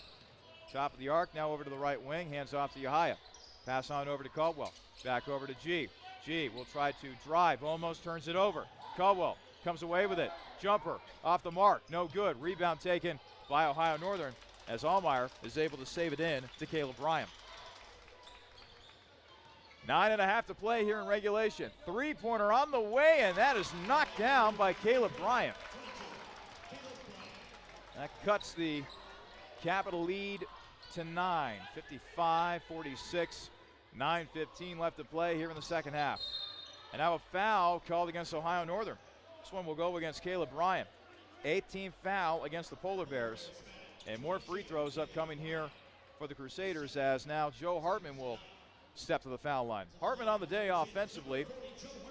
top of the arc, now over to the right wing, hands off to Yahaya. Pass on over to Caldwell. Back over to G. G will try to drive, almost turns it over. Caldwell comes away with it. Jumper off the mark, no good. Rebound taken by Ohio Northern as Allmeyer is able to save it in to Caleb Bryant. 9.5 to play here in regulation. Three-pointer on the way, and that is knocked down by Caleb Bryant. That cuts the Capital lead to 9. 55-46. 9:15 left to play here in the second half. And now a foul called against Ohio Northern. This one will go against Caleb Bryant. 18th foul against the Polar Bears. And more free throws upcoming here for the Crusaders as now Joe Hartman will step to the foul line. Hartman on the day offensively.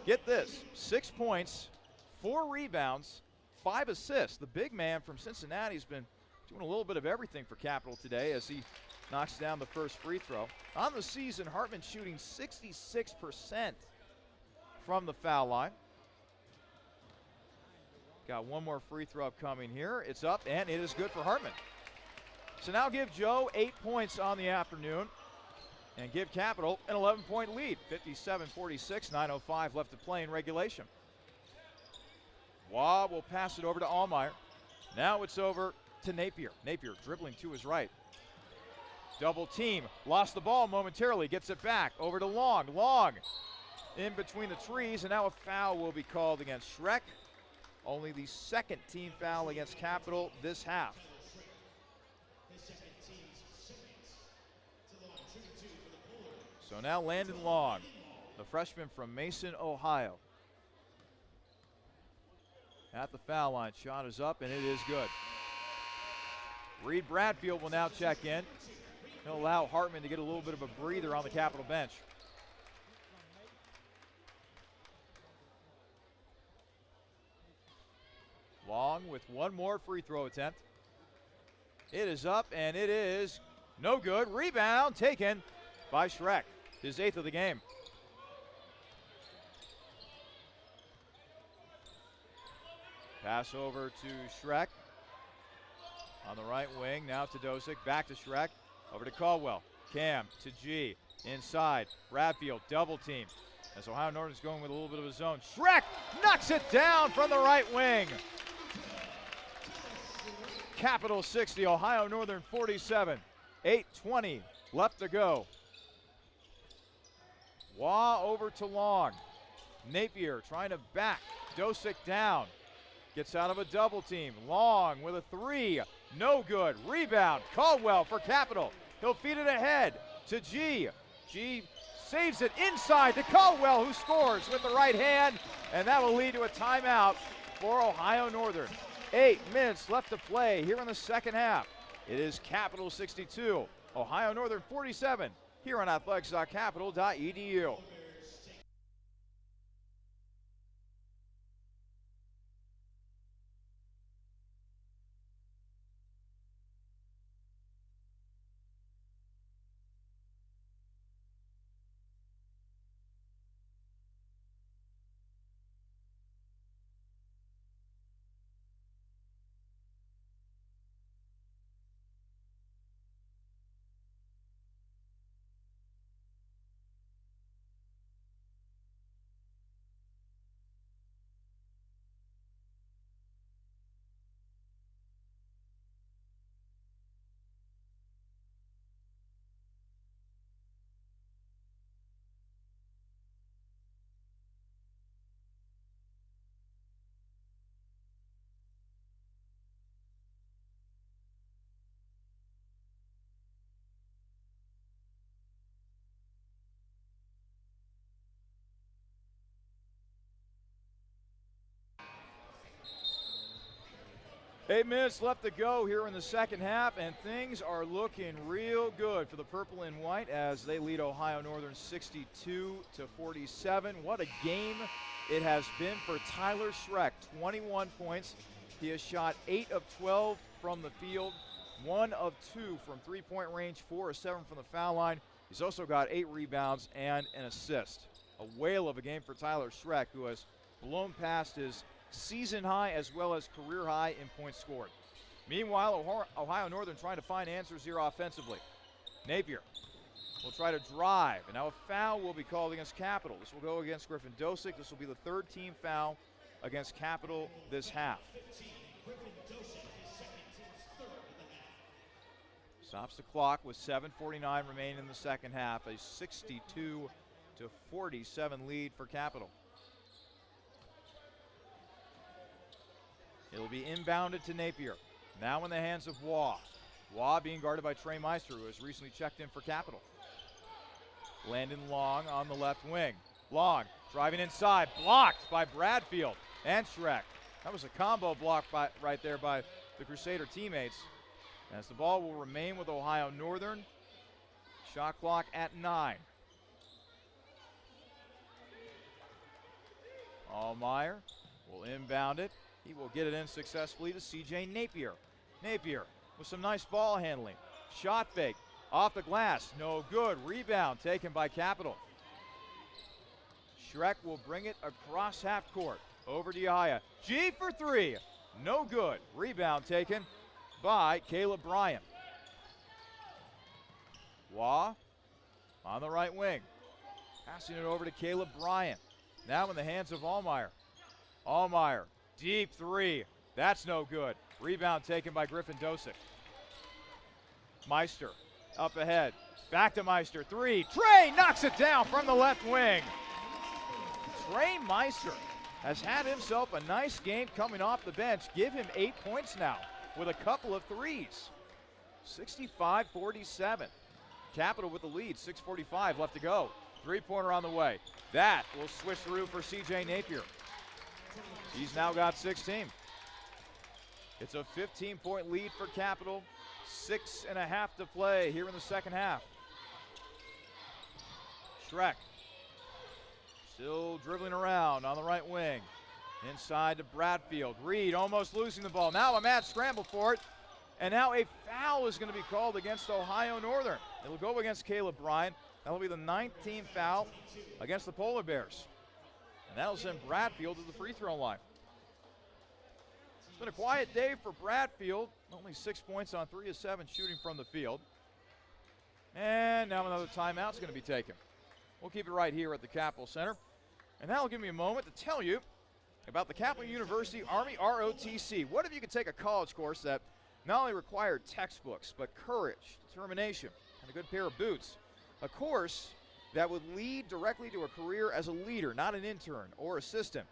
Get this, 6 points, 4 rebounds, 5 assists. The big man from Cincinnati has been doing a little bit of everything for Capital today as he knocks down the first free throw. On the season, Hartman shooting 66% from the foul line. Got one more free throw coming here. It's up, and it is good for Hartman. So now give Joe 8 points on the afternoon and give Capital an 11-point lead. 57-46, 9:05 left to play in regulation. Waugh will pass it over to Allmeyer. Now it's over to Napier. Napier dribbling to his right. Double team, lost the ball momentarily, gets it back over to Long. Long in between the trees, and now a foul will be called against Schreck. Only the second team foul against Capital this half. So now Landon Long, the freshman from Mason, Ohio. At the foul line, shot is up, and it is good. Reed Bradfield will now check in. He'll allow Hartman to get a little bit of a breather on the Capital bench. Long with one more free throw attempt. It is up, and it is no good. Rebound taken by Schreck, his 8th of the game. Pass over to Schreck on the right wing. Now to Dosick, back to Schreck, over to Caldwell. Cam to G, inside. Bradfield, double team. As Ohio Northern's going with a little bit of a zone. Schreck knocks it down from the right wing. Capital 60, Ohio Northern 47. 8:20 left to go. Waugh over to Long. Napier trying to back Dosick down. Gets out of a double team. Long with a three. No good. Rebound. Caldwell for Capital. He'll feed it ahead to G. G saves it inside to Caldwell, who scores with the right hand. And that will lead to a timeout for Ohio Northern. 8 minutes left to play here in the second half. It is Capital 62, Ohio Northern 47, here on athletics.capital.edu. 8 minutes left to go here in the second half, and things are looking real good for the purple and white as they lead Ohio Northern 62-47. What a game it has been for Tyler Schreck. 21 points. He has shot 8 of 12 from the field, 1 of 2 from three-point range, 4 of 7 from the foul line. He's also got 8 rebounds and an assist. A whale of a game for Tyler Schreck, who has blown past his season high as well as career high in points scored. Meanwhile, Ohio Northern trying to find answers here offensively. Napier will try to drive, and now a foul will be called against Capital. This will go against Griffin Dosick. This will be the third team foul against Capital this half. Stops the clock with 7:49 remaining in the second half. A 62-47 lead for Capital. It'll be inbounded to Napier. Now in the hands of Waugh. Waugh being guarded by Trey Meister, who has recently checked in for Capital. Landon Long on the left wing. Long driving inside, blocked by Bradfield and Schreck. That was a combo block right there by the Crusader teammates. As the ball will remain with Ohio Northern. Shot clock at 9. Allmeyer will inbound it. He will get it in successfully to C.J. Napier. Napier with some nice ball handling. Shot fake off the glass. No good. Rebound taken by Capital. Schreck will bring it across half court. Over to Yahya. G for 3. No good. Rebound taken by Caleb Bryant. Waugh on the right wing. Passing it over to Caleb Bryant. Now in the hands of Allmeyer. Allmeyer. Deep 3. That's no good. Rebound taken by Griffin Dosick. Meister up ahead. Back to Meister. 3. Trey knocks it down from the left wing. Trey Meister has had himself a nice game coming off the bench. Give him 8 points now with a couple of threes. 65-47. Capital with the lead. 6:45 left to go. Three-pointer on the way. That will switch through for C.J. Napier. He's now got 16. It's a 15-point lead for Capital. 6.5 to play here in the second half. Schreck still dribbling around on the right wing. Inside to Bradfield. Reed almost losing the ball. Now a mad scramble for it. And now a foul is going to be called against Ohio Northern. It'll go against Caleb Bryant. That'll be the 19th foul against the Polar Bears. And that'll send Bradfield to the free throw line. It's been a quiet day for Bradfield. Only 6 points on 3 of 7 shooting from the field. And now another timeout's going to be taken. We'll keep it right here at the Capital Center. And that'll give me a moment to tell you about the Capital University Army ROTC. What if you could take a college course that not only required textbooks, but courage, determination, and a good pair of boots? A course that would lead directly to a career as a leader, not an intern or assistant.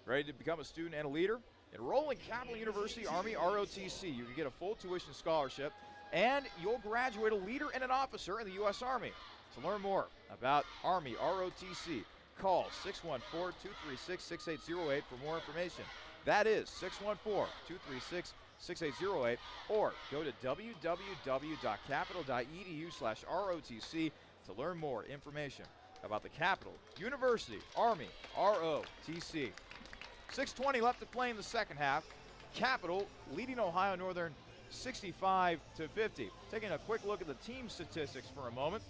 Ready to become a student and a leader? Enroll in Capital University Army ROTC. You can get a full tuition scholarship, and you'll graduate a leader and an officer in the U.S. Army. To learn more about Army ROTC, call 614-236-6808 for more information. That is 614-236-6808, or go to www.capital.edu/ROTC to learn more information about the Capital University Army ROTC. 6:20 left to play in the second half. Capital leading Ohio Northern 65-50. Taking a quick look at the team statistics for a moment.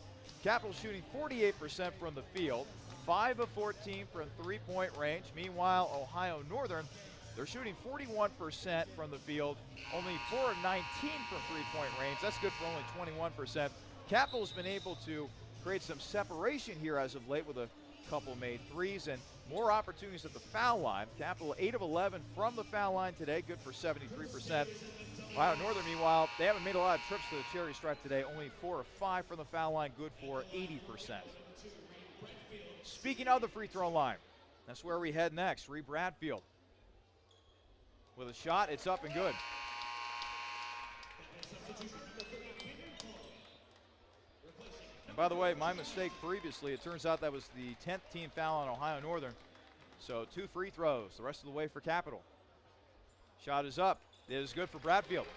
Capital shooting 48% from the field, 5 of 14 from three-point range. Meanwhile, Ohio Northern, they're shooting 41% from the field, only 4 of 19 from three-point range. That's good for only 21%. Capital's been able to create some separation here as of late with a couple made threes and more opportunities at the foul line. Capital 8 of 11 from the foul line today, good for 73%. Ohio Northern, meanwhile, they haven't made a lot of trips to the cherry stripe today, only 4 of 5 from the foul line, good for 80%. Speaking of the free throw line, that's where we head next. Reed Bradfield with a shot, it's up and good. And by the way, my mistake previously, it turns out that was the 10th team foul on Ohio Northern. So 2 free throws the rest of the way for Capital. Shot is up, is good for Bradfield.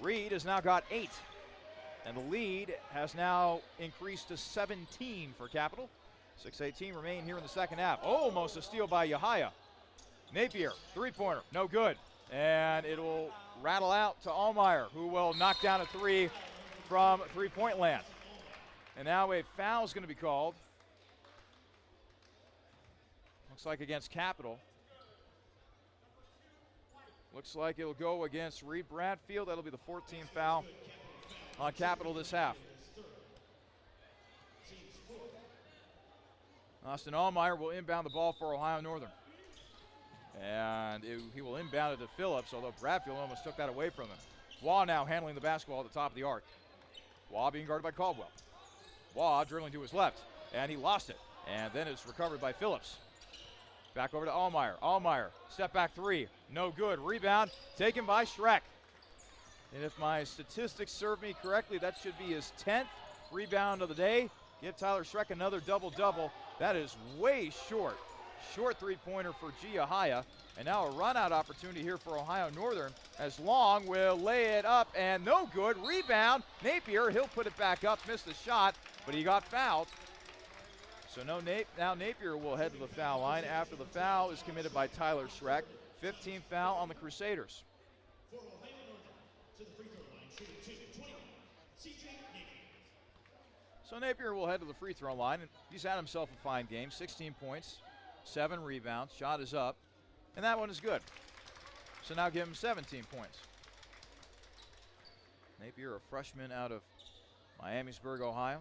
Reed has now got 8. And the lead has now increased to 17 for Capital. 6:18 remain here in the second half. Almost a steal by Yahaya. Napier, three-pointer, no good. And it will rattle out to Allmeyer, who will knock down a 3 from three-point land. And now a foul is going to be called. Looks like against Capital. Looks like it'll go against Reed Bradfield. That'll be the 14th foul on Capital this half. Austin Allmeyer will inbound the ball for Ohio Northern. And he will inbound it to Phillips, although Bradfield almost took that away from him. Waugh now handling the basketball at the top of the arc. Waugh being guarded by Caldwell. Waugh dribbling to his left, and he lost it. And then it's recovered by Phillips. Back over to Allmeyer. Allmeyer, step back 3, no good. Rebound taken by Schreck. And if my statistics serve me correctly, that should be his 10th rebound of the day. Give Tyler Schreck another double-double. That is way short. Short three-pointer for Yahaya. And now a run-out opportunity here for Ohio Northern as Long will lay it up and no good. Rebound, Napier, he'll put it back up, missed the shot, but he got fouled. So now Napier will head to the foul line after the foul is committed by Tyler Schreck. 15th foul on the Crusaders. So Napier will head to the free throw line, and he's had himself a fine game. 16 points, 7 rebounds, shot is up, and that one is good. So now give him 17 points. Napier, a freshman out of Miamisburg, Ohio.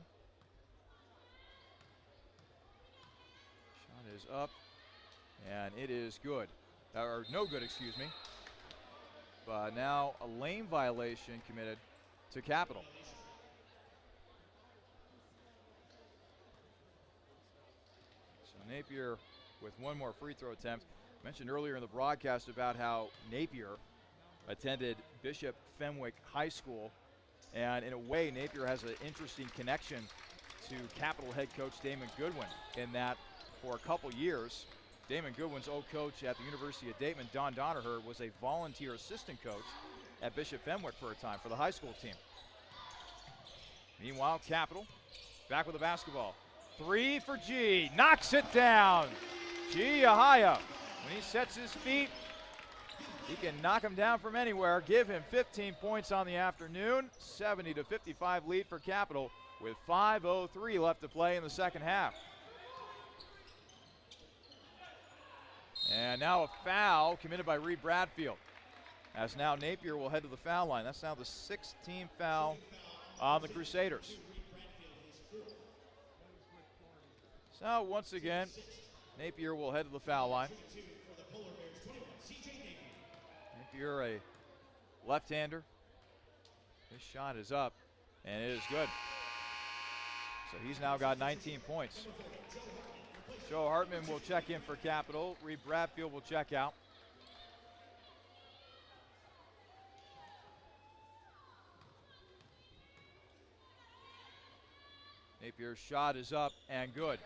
Shot is up, and it is good. Or no good, excuse me. But now a lane violation committed to Capital. Napier with one more free throw attempt. Mentioned earlier in the broadcast about how Napier attended Bishop Fenwick High School, and in a way Napier has an interesting connection to Capital head coach Damon Goodwin in that for a couple years, Damon Goodwin's old coach at the University of Dayton, Don Donaher, was a volunteer assistant coach at Bishop Fenwick for a time for the high school team. Meanwhile, Capital back with the basketball. 3 for G, knocks it down. Yahaya, when he sets his feet, he can knock him down from anywhere. Give him 15 points on the afternoon. 70-55 lead for Capital with 5:03 left to play in the second half. And now a foul committed by Reed Bradfield. As now Napier will head to the foul line. That's now the 16th foul on the Crusaders. So once again, Napier will head to the foul line. Napier, a left-hander. His shot is up, and it is good. So he's now got 19 points. Joe Hartman will check in for Capital. Reed Bradfield will check out. Napier's shot is up and good.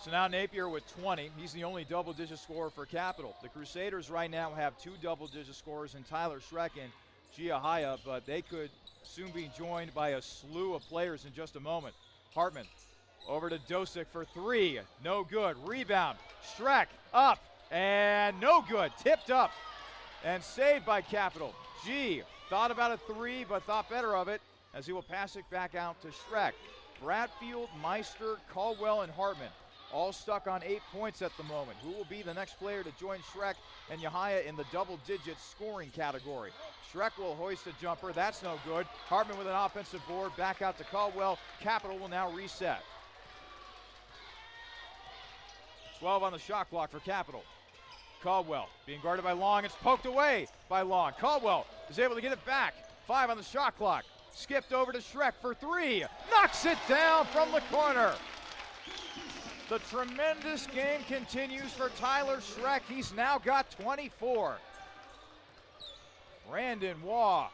So now Napier with 20. He's the only double-digit scorer for Capital. The Crusaders right now have 2 double-digit scorers in Tyler Schreck and Yahaya, but they could soon be joined by a slew of players in just a moment. Hartman over to Dosick for 3. No good. Rebound. Schreck up and no good. Tipped up and saved by Capital. G thought about a 3 but thought better of it as he will pass it back out to Schreck. Bradfield, Meister, Caldwell, and Hartman all stuck on 8 points at the moment. Who will be the next player to join Schreck and Yahaya in the double-digit scoring category? Schreck will hoist a jumper. That's no good. Hartman with an offensive board. Back out to Caldwell. Capital will now reset. 12 on the shot clock for Capital. Caldwell being guarded by Long. It's poked away by Long. Caldwell is able to get it back. 5 on the shot clock. Skipped over to Schreck for 3. Knocks it down from the corner. The tremendous game continues for Tyler Schreck. He's now got 24. Brandon Waugh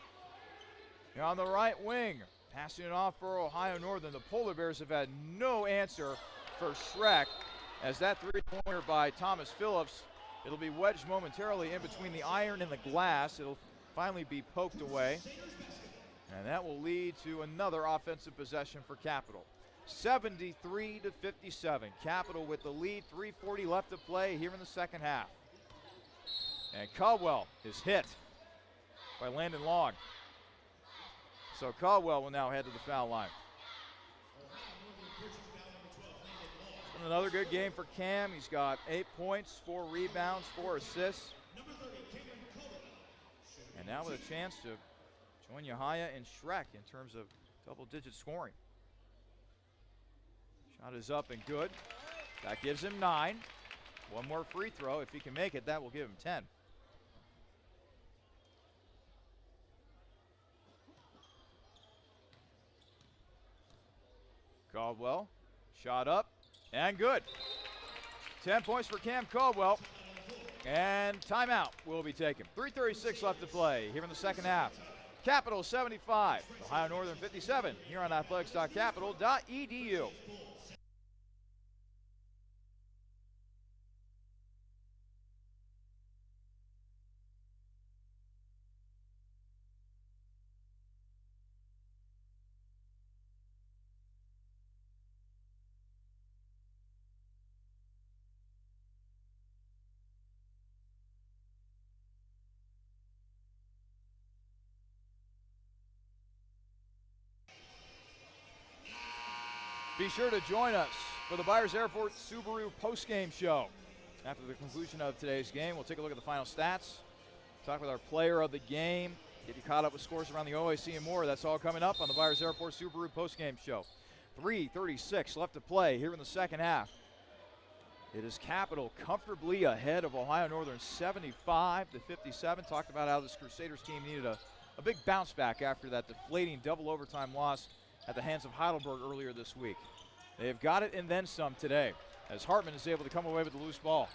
on the right wing. Passing it off for Ohio Northern. The Polar Bears have had no answer for Schreck as that three-pointer by Thomas Phillips It'll be wedged momentarily in between the iron and the glass. It'll finally be poked away. And that will lead to another offensive possession for Capital. 73-57. Capital with the lead, 3:40 left to play here in the second half. And Caldwell is hit by Landon Long. So Caldwell will now head to the foul line. It's been another good game for Cam. He's got 8 points, 4 rebounds, 4 assists. And now with a chance to join Yahaya and Schreck in terms of double-digit scoring. Shot is up and good. That gives him 9. One more free throw. If he can make it, that will give him 10. Caldwell, shot up and good. 10 points for Cam Caldwell. And timeout will be taken. 3:36 left to play here in the second half. Capital 75, Ohio Northern 57, here on athletics.capital.edu. Be sure to join us for the Buyers Airport Subaru postgame show. After the conclusion of today's game, we'll take a look at the final stats, talk with our player of the game, get you caught up with scores around the OAC and more. That's all coming up on the Buyers Airport Subaru postgame show. 3:36 left to play here in the second half. It is Capital comfortably ahead of Ohio Northern 75-57. Talked about how this Crusaders team needed a big bounce back after that deflating double overtime loss at the hands of Heidelberg earlier this week. They have got it and then some today, as Hartman is able to come away with the loose ball.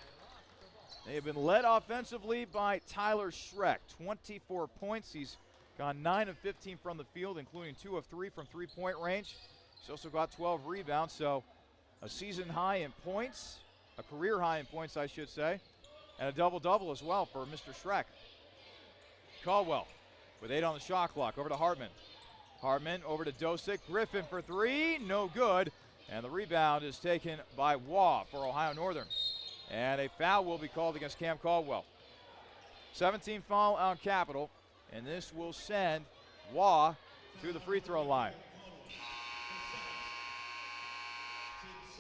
They have been led offensively by Tyler Schreck, 24 points. He's gone 9 of 15 from the field, including 2 of 3 from three-point range. He's also got 12 rebounds, so a season high in points, a career high in points, I should say, and a double-double as well for Mr. Schreck. Caldwell with 8 on the shot clock, over to Hartman. Hartman over to Dosick. Griffin for 3, no good. And the rebound is taken by Waugh for Ohio Northern. And a foul will be called against Cam Caldwell. 17 foul on Capital, and this will send Waugh to the free throw line.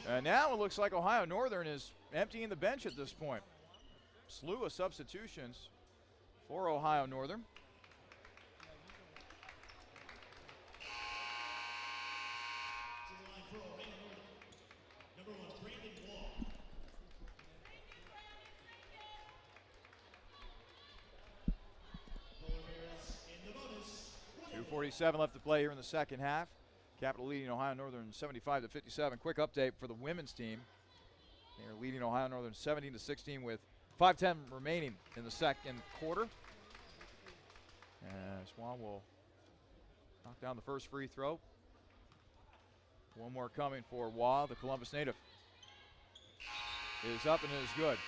And now it looks like Ohio Northern is emptying the bench at this point. Slew of substitutions for Ohio Northern. .47 left to play here in the second half. Capital leading Ohio Northern 75-57. Quick update for the women's team. They are leading Ohio Northern 17-16 with 5:10 remaining in the second quarter. And Swan will knock down the first free throw. One more coming for Waugh, the Columbus native. It is up and it is good.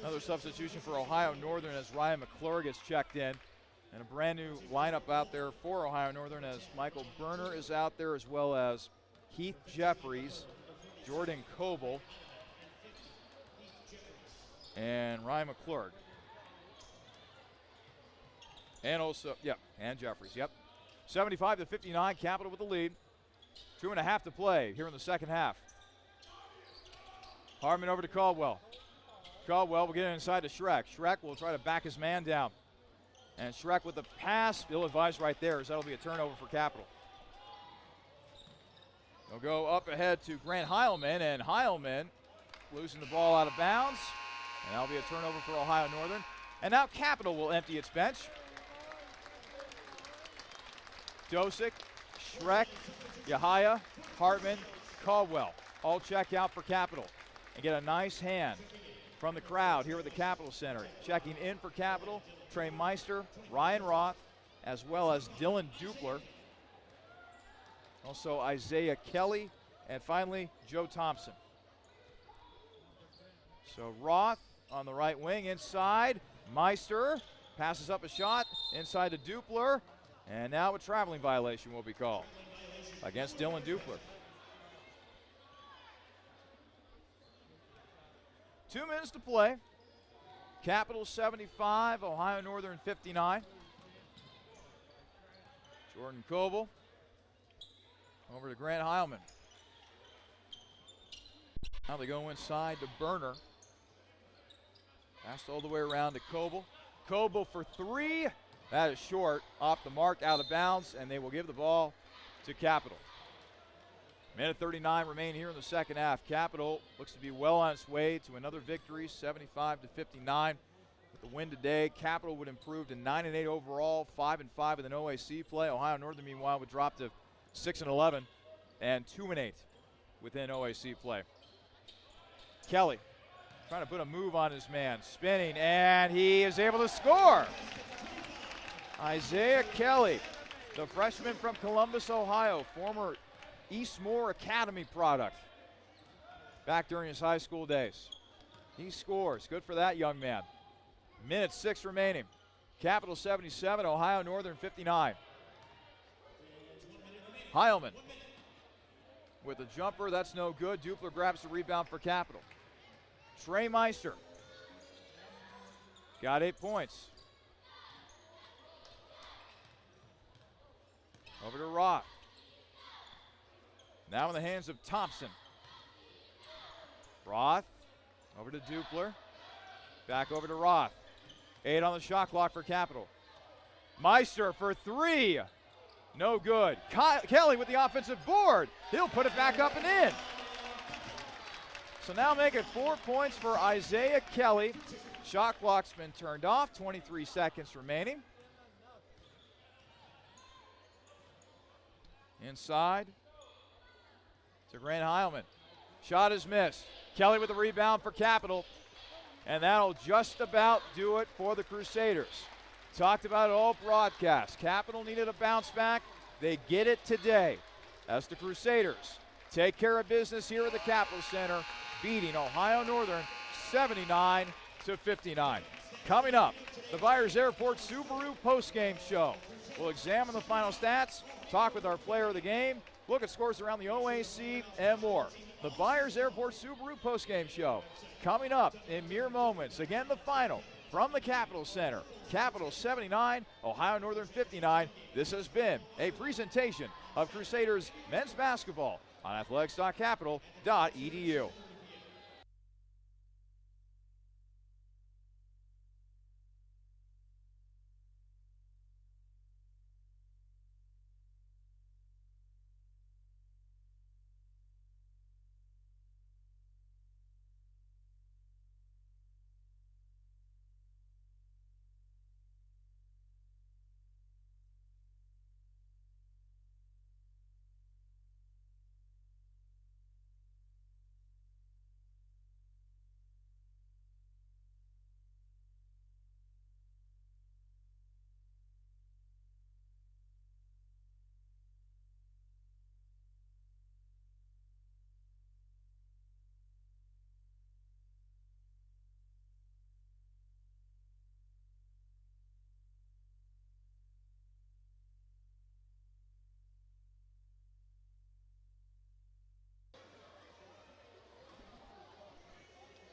Another substitution for Ohio Northern as Ryan McClure gets checked in. And a brand new lineup out there for Ohio Northern as Michael Berner is out there, as well as Heath Jeffries, Jordan Coble, and Ryan McClure. And also, and Jeffries, 75-59, Capital with the lead. 2.5 to play here in the second half. Hartman over to Caldwell. Caldwell will get it inside to Schreck. Schreck will try to back his man down. And Schreck with the pass, ill-advised right there, as that'll be a turnover for Capital. They'll go up ahead to Grant Heilman, and Heilman losing the ball out of bounds. And that'll be a turnover for Ohio Northern. And now Capital will empty its bench. Dosick, Schreck, Yahaya, Hartman, Caldwell all check out for Capital and get a nice hand from the crowd here at the Capital Center. Checking in for Capital, Trey Meister, Ryan Rotc, as well as Dylan Dupler. Also Isaiah Kelly, and finally Joe Thompson. So Rotc, on the right wing. Inside, Meister passes up a shot inside to Dupler. And now a traveling violation will be called against Dylan Dupler. 2 minutes to play. Capital 75, Ohio Northern 59. Jordan Coble over to Grant Heilman. Now they go inside to Burner. Passed all the way around to Coble. Coble for three. That is short, off the mark, out of bounds, and they will give the ball to Capital. Minute 39 remain here in the second half. Capital looks to be well on its way to another victory, 75-59. With the win today, Capital would improve to 9-8 overall, 5-5 with an OAC play. Ohio Northern, meanwhile, would drop to 6-11 and 2-8 within OAC play. Kelly trying to put a move on his man, spinning, and he is able to score. Isaiah Kelly, the freshman from Columbus, Ohio, former Eastmore Academy product back during his high school days. He scores. Good for that young man. Minute 6 remaining. Capital 77, Ohio Northern 59. Heilman with a jumper. That's no good. Dupler grabs the rebound for Capital. Trey Meister got 8 points. Over to Rotc. Now in the hands of Thompson. Rotc over to Dupler. Back over to Rotc. 8 on the shot clock for Capital. Meister for three. No good. Kelly with the offensive board. He'll put it back up and in. So now make it 4 points for Isaiah Kelly. Shot clock's been turned off. 23 seconds remaining. Inside to Grant Heilman. Shot is missed. Kelly with the rebound for Capital. And that'll just about do it for the Crusaders. Talked about it all broadcast. Capital needed a bounce back. They get it today as the Crusaders take care of business here at the Capitol Center, beating Ohio Northern 79-59. Coming up, the Byers Airport Subaru postgame show. We'll examine the final stats, talk with our player of the game, look at scores around the OAC, and more. The Byers Airport Subaru postgame show coming up in mere moments. Again, the final from the Capitol Center. Capital 79, Ohio Northern 59. This has been a presentation of Crusaders men's basketball on athletics.capital.edu.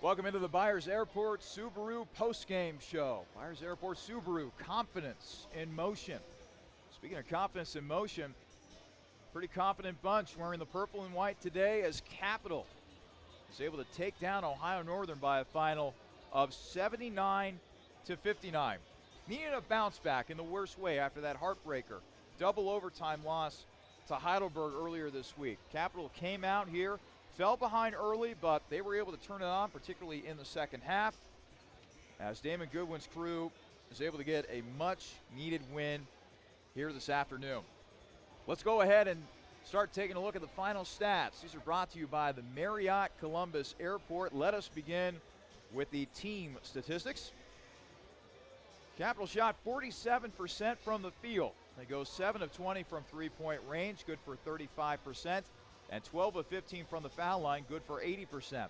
Welcome into the Byers Airport Subaru postgame show. Byers Airport Subaru, confidence in motion. Speaking of confidence in motion, pretty confident bunch wearing the purple and white today as Capital is able to take down Ohio Northern by a final of 79-59. Needing a bounce back in the worst way after that heartbreaker. Double overtime loss to Heidelberg earlier this week. Capital came out here, fell behind early, but they were able to turn it on, particularly in the second half, as Damon Goodwin's crew is able to get a much-needed win here this afternoon. Let's go ahead and start taking a look at the final stats. These are brought to you by the Marriott Columbus Airport. Let us begin with the team statistics. Capital shot 47% from the field. They go 7 of 20 from three-point range, good for 35%. And 12 of 15 from the foul line, good for 80%.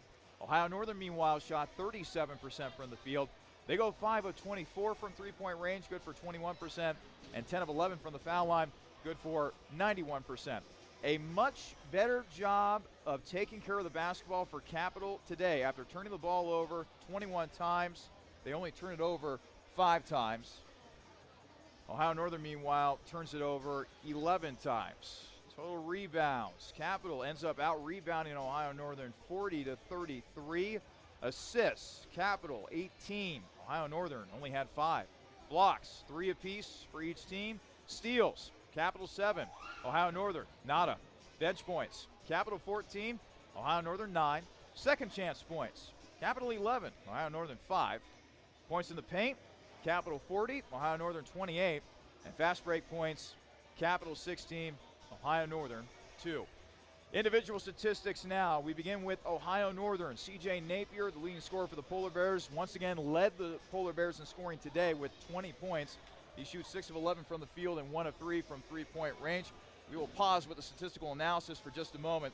Ohio Northern, meanwhile, shot 37% from the field. They go 5 of 24 from three-point range, good for 21%, and 10 of 11 from the foul line, good for 91%. A much better job of taking care of the basketball for Capital today. After turning the ball over 21 times, they only turn it over 5 times. Ohio Northern, meanwhile, turns it over 11 times. Total rebounds. Capital ends up out-rebounding Ohio Northern 40-33. Assists, Capital 18. Ohio Northern only had 5. Blocks, 3 apiece for each team. Steals, Capital 7. Ohio Northern, nada. Bench points, Capital 14. Ohio Northern 9. Second chance points, Capital 11. Ohio Northern 5. Points in the paint, Capital 40. Ohio Northern 28. And fast break points, Capital 16. Ohio Northern 2. Individual statistics now. We begin with Ohio Northern. C.J. Napier, the leading scorer for the Polar Bears, once again led the Polar Bears in scoring today with 20 points. He shoots 6 of 11 from the field and 1 of 3 from three-point range. We will pause with the statistical analysis for just a moment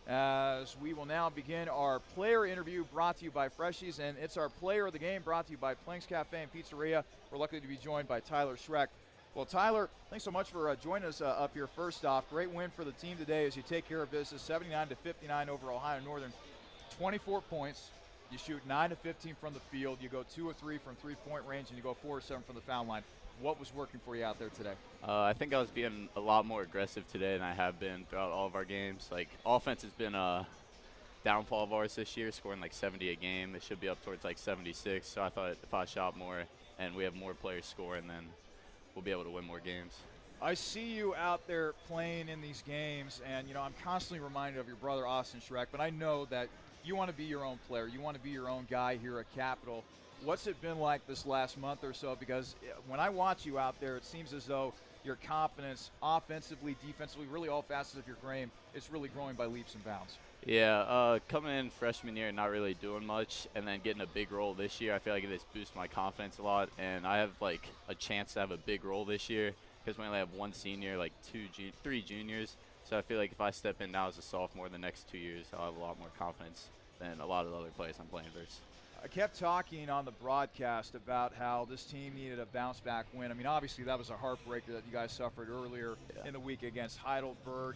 as we will now begin our player interview brought to you by Freshies, and it's our player of the game brought to you by Planks Cafe and Pizzeria. We're lucky to be joined by Tyler Schreck. Well, Tyler, thanks so much for joining us up here. First off, great win for the team today as you take care of business, 79-59 over Ohio Northern. 24 points. You shoot 9 of 15 from the field. You go 2 of 3 from three-point range, and you go 4 of 7 from the foul line. What was working for you out there today? I think I was being a lot more aggressive today than I have been throughout all of our games. Like, offense has been a downfall of ours this year, scoring like 70 a game. It should be up towards like 76. So I thought if I shot more and we have more players scoring, then we'll be able to win more games. I see you out there playing in these games, and, you know, I'm constantly reminded of your brother, Austin Schreck, but I know that you want to be your own player. You want to be your own guy here at Capital. What's it been like this last month or so? Because when I watch you out there, it seems as though your confidence offensively, defensively, really all facets of your game, it's really growing by leaps and bounds. Yeah, coming in freshman year and not really doing much, and then getting a big role this year, I feel like it just boosts my confidence a lot, and I have like a chance to have a big role this year because we only have 1 senior, like 3 juniors, so I feel like if I step in now as a sophomore the next 2 years, I'll have a lot more confidence than a lot of the other players I'm playing versus. I kept talking on the broadcast about how this team needed a bounce-back win. I mean, obviously that was a heartbreaker that you guys suffered earlier in the week against Heidelberg.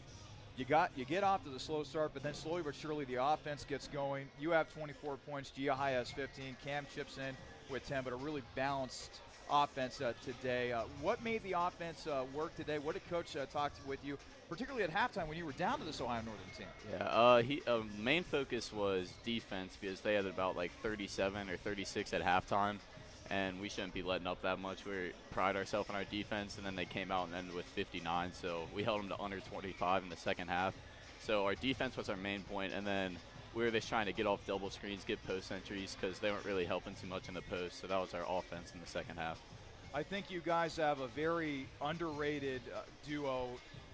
You get off to the slow start, but then slowly but surely the offense gets going. You have 24 points, Gia High has 15, Cam chips in with 10, but a really balanced offense today. What made the offense work today? What did Coach talk with you, particularly at halftime when you were down to this Ohio Northern team? Yeah, main focus was defense because they had about like 37 or 36 at halftime, and we shouldn't be letting up that much. We pride ourselves on our defense, and then they came out and ended with 59, so we held them to under 25 in the second half. So our defense was our main point, and then we were just trying to get off double screens, get post entries, because they weren't really helping too much in the post, so that was our offense in the second half. I think you guys have a very underrated duo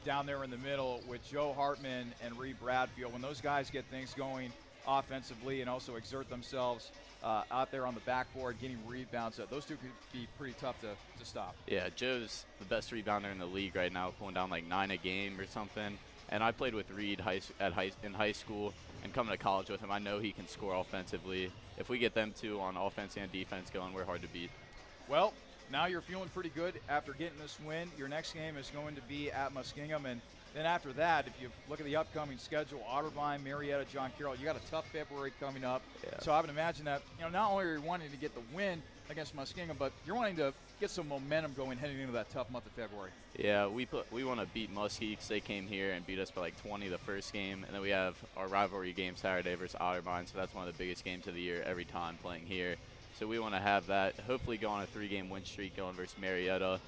down there in the middle with Joe Hartman and Reed Bradfield. When those guys get things going offensively and also exert themselves out there on the backboard, getting rebounds, those two could be pretty tough to stop. Yeah, Joe's the best rebounder in the league right now, pulling down like 9 a game or something. And I played with Reed in high school, and coming to college with him, I know he can score offensively. If we get them two on offense and defense going, we're hard to beat. Well, now you're feeling pretty good after getting this win. Your next game is going to be at Muskingum, and then after that, if you look at the upcoming schedule, Otterbein, Marietta, John Carroll, you got a tough February coming up. Yeah. So I would imagine that, you know, not only are you wanting to get the win against Muskingum, but you're wanting to get some momentum going heading into that tough month of February. Yeah, we want to beat Muskie because they came here and beat us by like 20 the first game, and then we have our rivalry game Saturday versus Otterbein, so that's one of the biggest games of the year every time playing here. So we want to have that, hopefully go on a 3-game win streak going versus Marietta,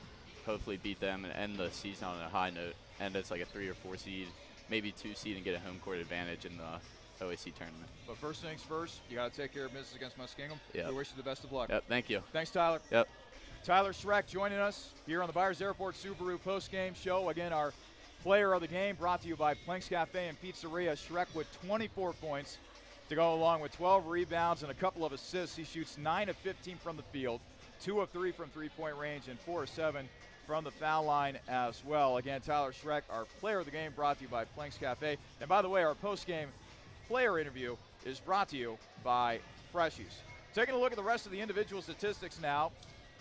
hopefully beat them and end the season on a high note, and it's like a 3 or 4 seed, maybe 2 seed, and get a home court advantage in the OAC tournament. But first things first, you got to take care of business against Muskingum. Yep. We wish you the best of luck. Yep, thank you. Thanks, Tyler. Yep. Tyler Schreck joining us here on the Byers Airport Subaru postgame show. Again, our player of the game brought to you by Planks Cafe and Pizzeria. Schreck with 24 points to go along with 12 rebounds and a couple of assists. He shoots 9 of 15 from the field, 2 of 3 from three-point range, and 4 of 7 from the foul line as well. Again, Tyler Schreck, our player of the game, brought to you by Planks Cafe. And by the way, our post-game player interview is brought to you by Freshies. Taking a look at the rest of the individual statistics now.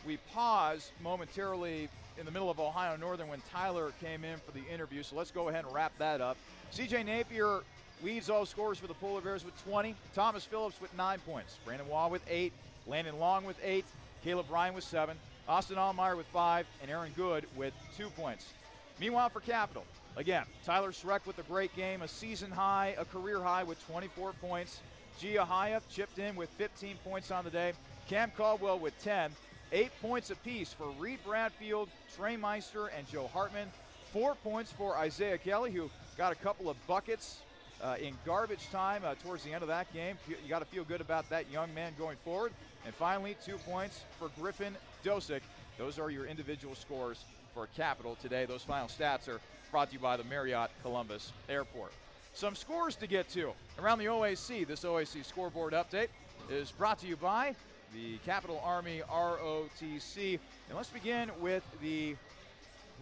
We pause momentarily in the middle of Ohio Northern when Tyler came in for the interview, so let's go ahead and wrap that up. CJ Napier leads all scorers for the Polar Bears with 20. Thomas Phillips with 9 points. Brandon Waugh with 8. Landon Long with 8. Caleb Ryan with 7. Austin Allmeyer with 5. And Aaron Good with 2 points. Meanwhile, for Capital, again, Tyler Schreck with a great game, a season high, a career high with 24 points. Gia Hyatt chipped in with 15 points on the day. Cam Caldwell with 10. 8 points apiece for Reed Bradfield, Trey Meister, and Joe Hartman. 4 points for Isaiah Kelly, who got a couple of buckets in garbage time towards the end of that game. You got to feel good about that young man going forward. And finally, 2 points for Griffin Dosick. Those are your individual scores for Capital today. Those final stats are brought to you by the Marriott Columbus Airport. Some scores to get to around the OAC. This OAC scoreboard update is brought to you by the Capital Army ROTC. And let's begin with the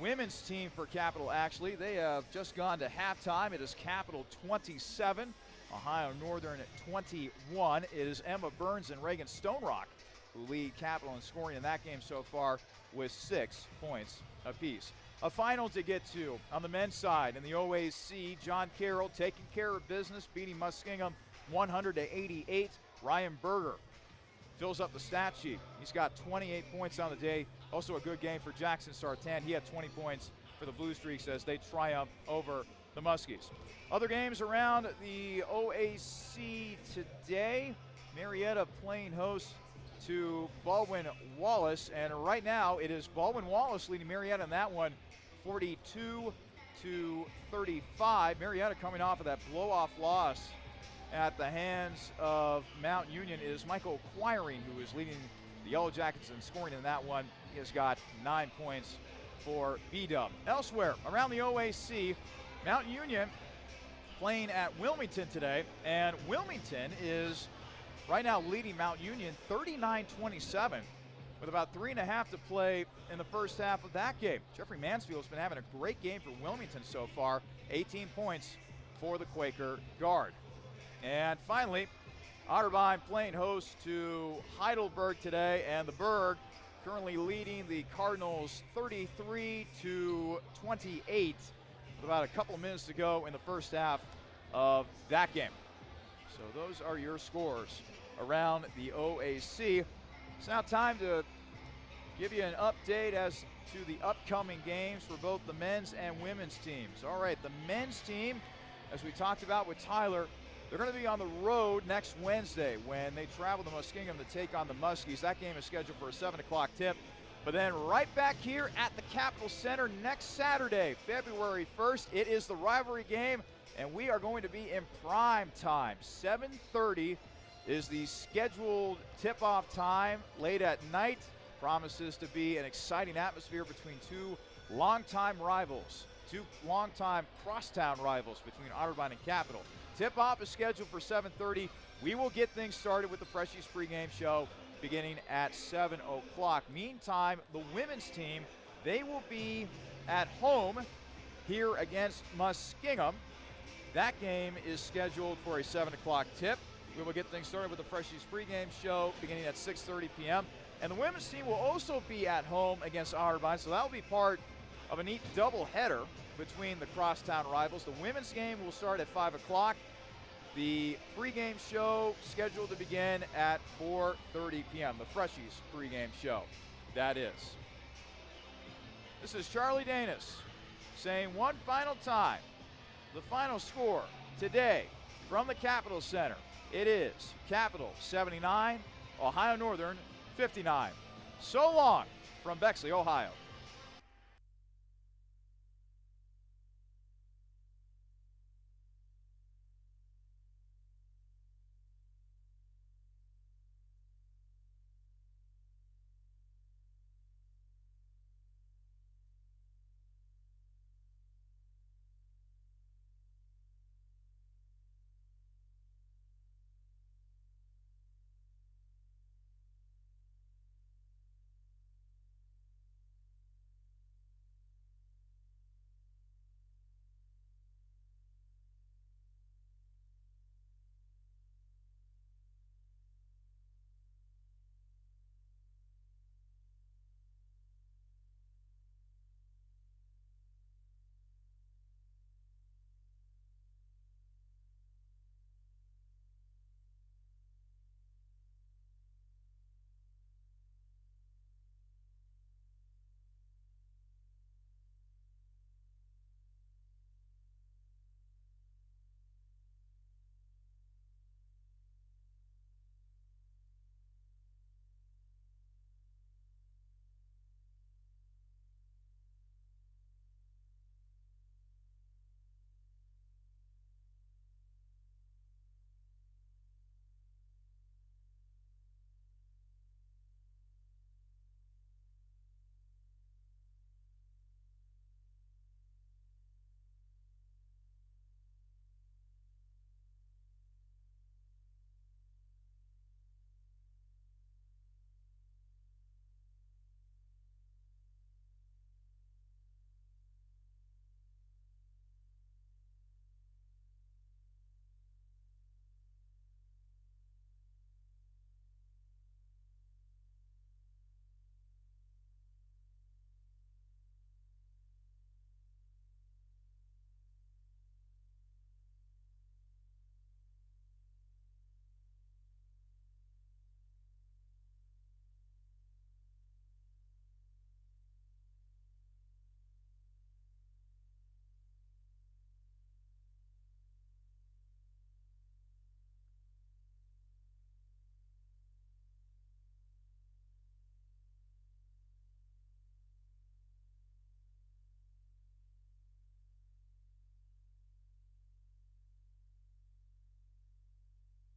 women's team for Capital, actually. They have just gone to halftime. It is Capital 27, Ohio Northern 21. It is Emma Burns and Reagan Stonerock who lead Capital in scoring in that game so far with 6 points apiece. A final to get to on the men's side in the OAC. John Carroll taking care of business, beating Muskingum 100-88. Ryan Berger fills up the stat sheet. He's got 28 points on the day. Also a good game for Jackson Sartan. He had 20 points for the Blue Streaks as they triumph over the Muskies. Other games around the OAC today. Marietta playing host to Baldwin-Wallace, and right now it is Baldwin-Wallace leading Marietta in that one 42-35. Marietta coming off of that blow-off loss at the hands of Mount Union. Is Michael Quiring, who is leading the Yellow Jackets in scoring in that one. He has got 9 points for B-Dub. Elsewhere, around the OAC, Mount Union playing at Wilmington today, and Wilmington is right now leading Mount Union 39-27 with about 3.5 to play in the first half of that game. Jeffrey Mansfield has been having a great game for Wilmington so far, 18 points for the Quaker guard. And finally, Otterbein playing host to Heidelberg today, and the Berg currently leading the Cardinals 33-28 with about a couple of minutes to go in the first half of that game. So those are your scores around the OAC. It's now time to give you an update as to the upcoming games for both the men's and women's teams. All right, the men's team, as we talked about with Tyler, they're going to be on the road next Wednesday when they travel to Muskingum to take on the Muskies. That game is scheduled for a 7 o'clock tip. But then right back here at the Capitol Center next Saturday, February 1st, it is the rivalry game, and we are going to be in prime time. 7:30 is the scheduled tip-off time late at night. Promises to be an exciting atmosphere between two longtime rivals, two longtime crosstown rivals between Otterbein and Capital. Tip-off is scheduled for 7:30. We will get things started with the Freshies pregame show beginning at 7 o'clock. Meantime, the women's team, they will be at home here against Muskingum. That game is scheduled for a 7 o'clock tip. We will get things started with the Freshies pregame show beginning at 6:30 p.m. And the women's team will also be at home against Otterbein, so that will be part of a neat doubleheader between the crosstown rivals. The women's game will start at 5 o'clock. The pregame show scheduled to begin at 4:30 p.m. The Freshies pregame show, that is. This is Charlie Danis saying one final time, the final score today from the Capitol Center. It is Capital 79, Ohio Northern 59. So long from Bexley, Ohio.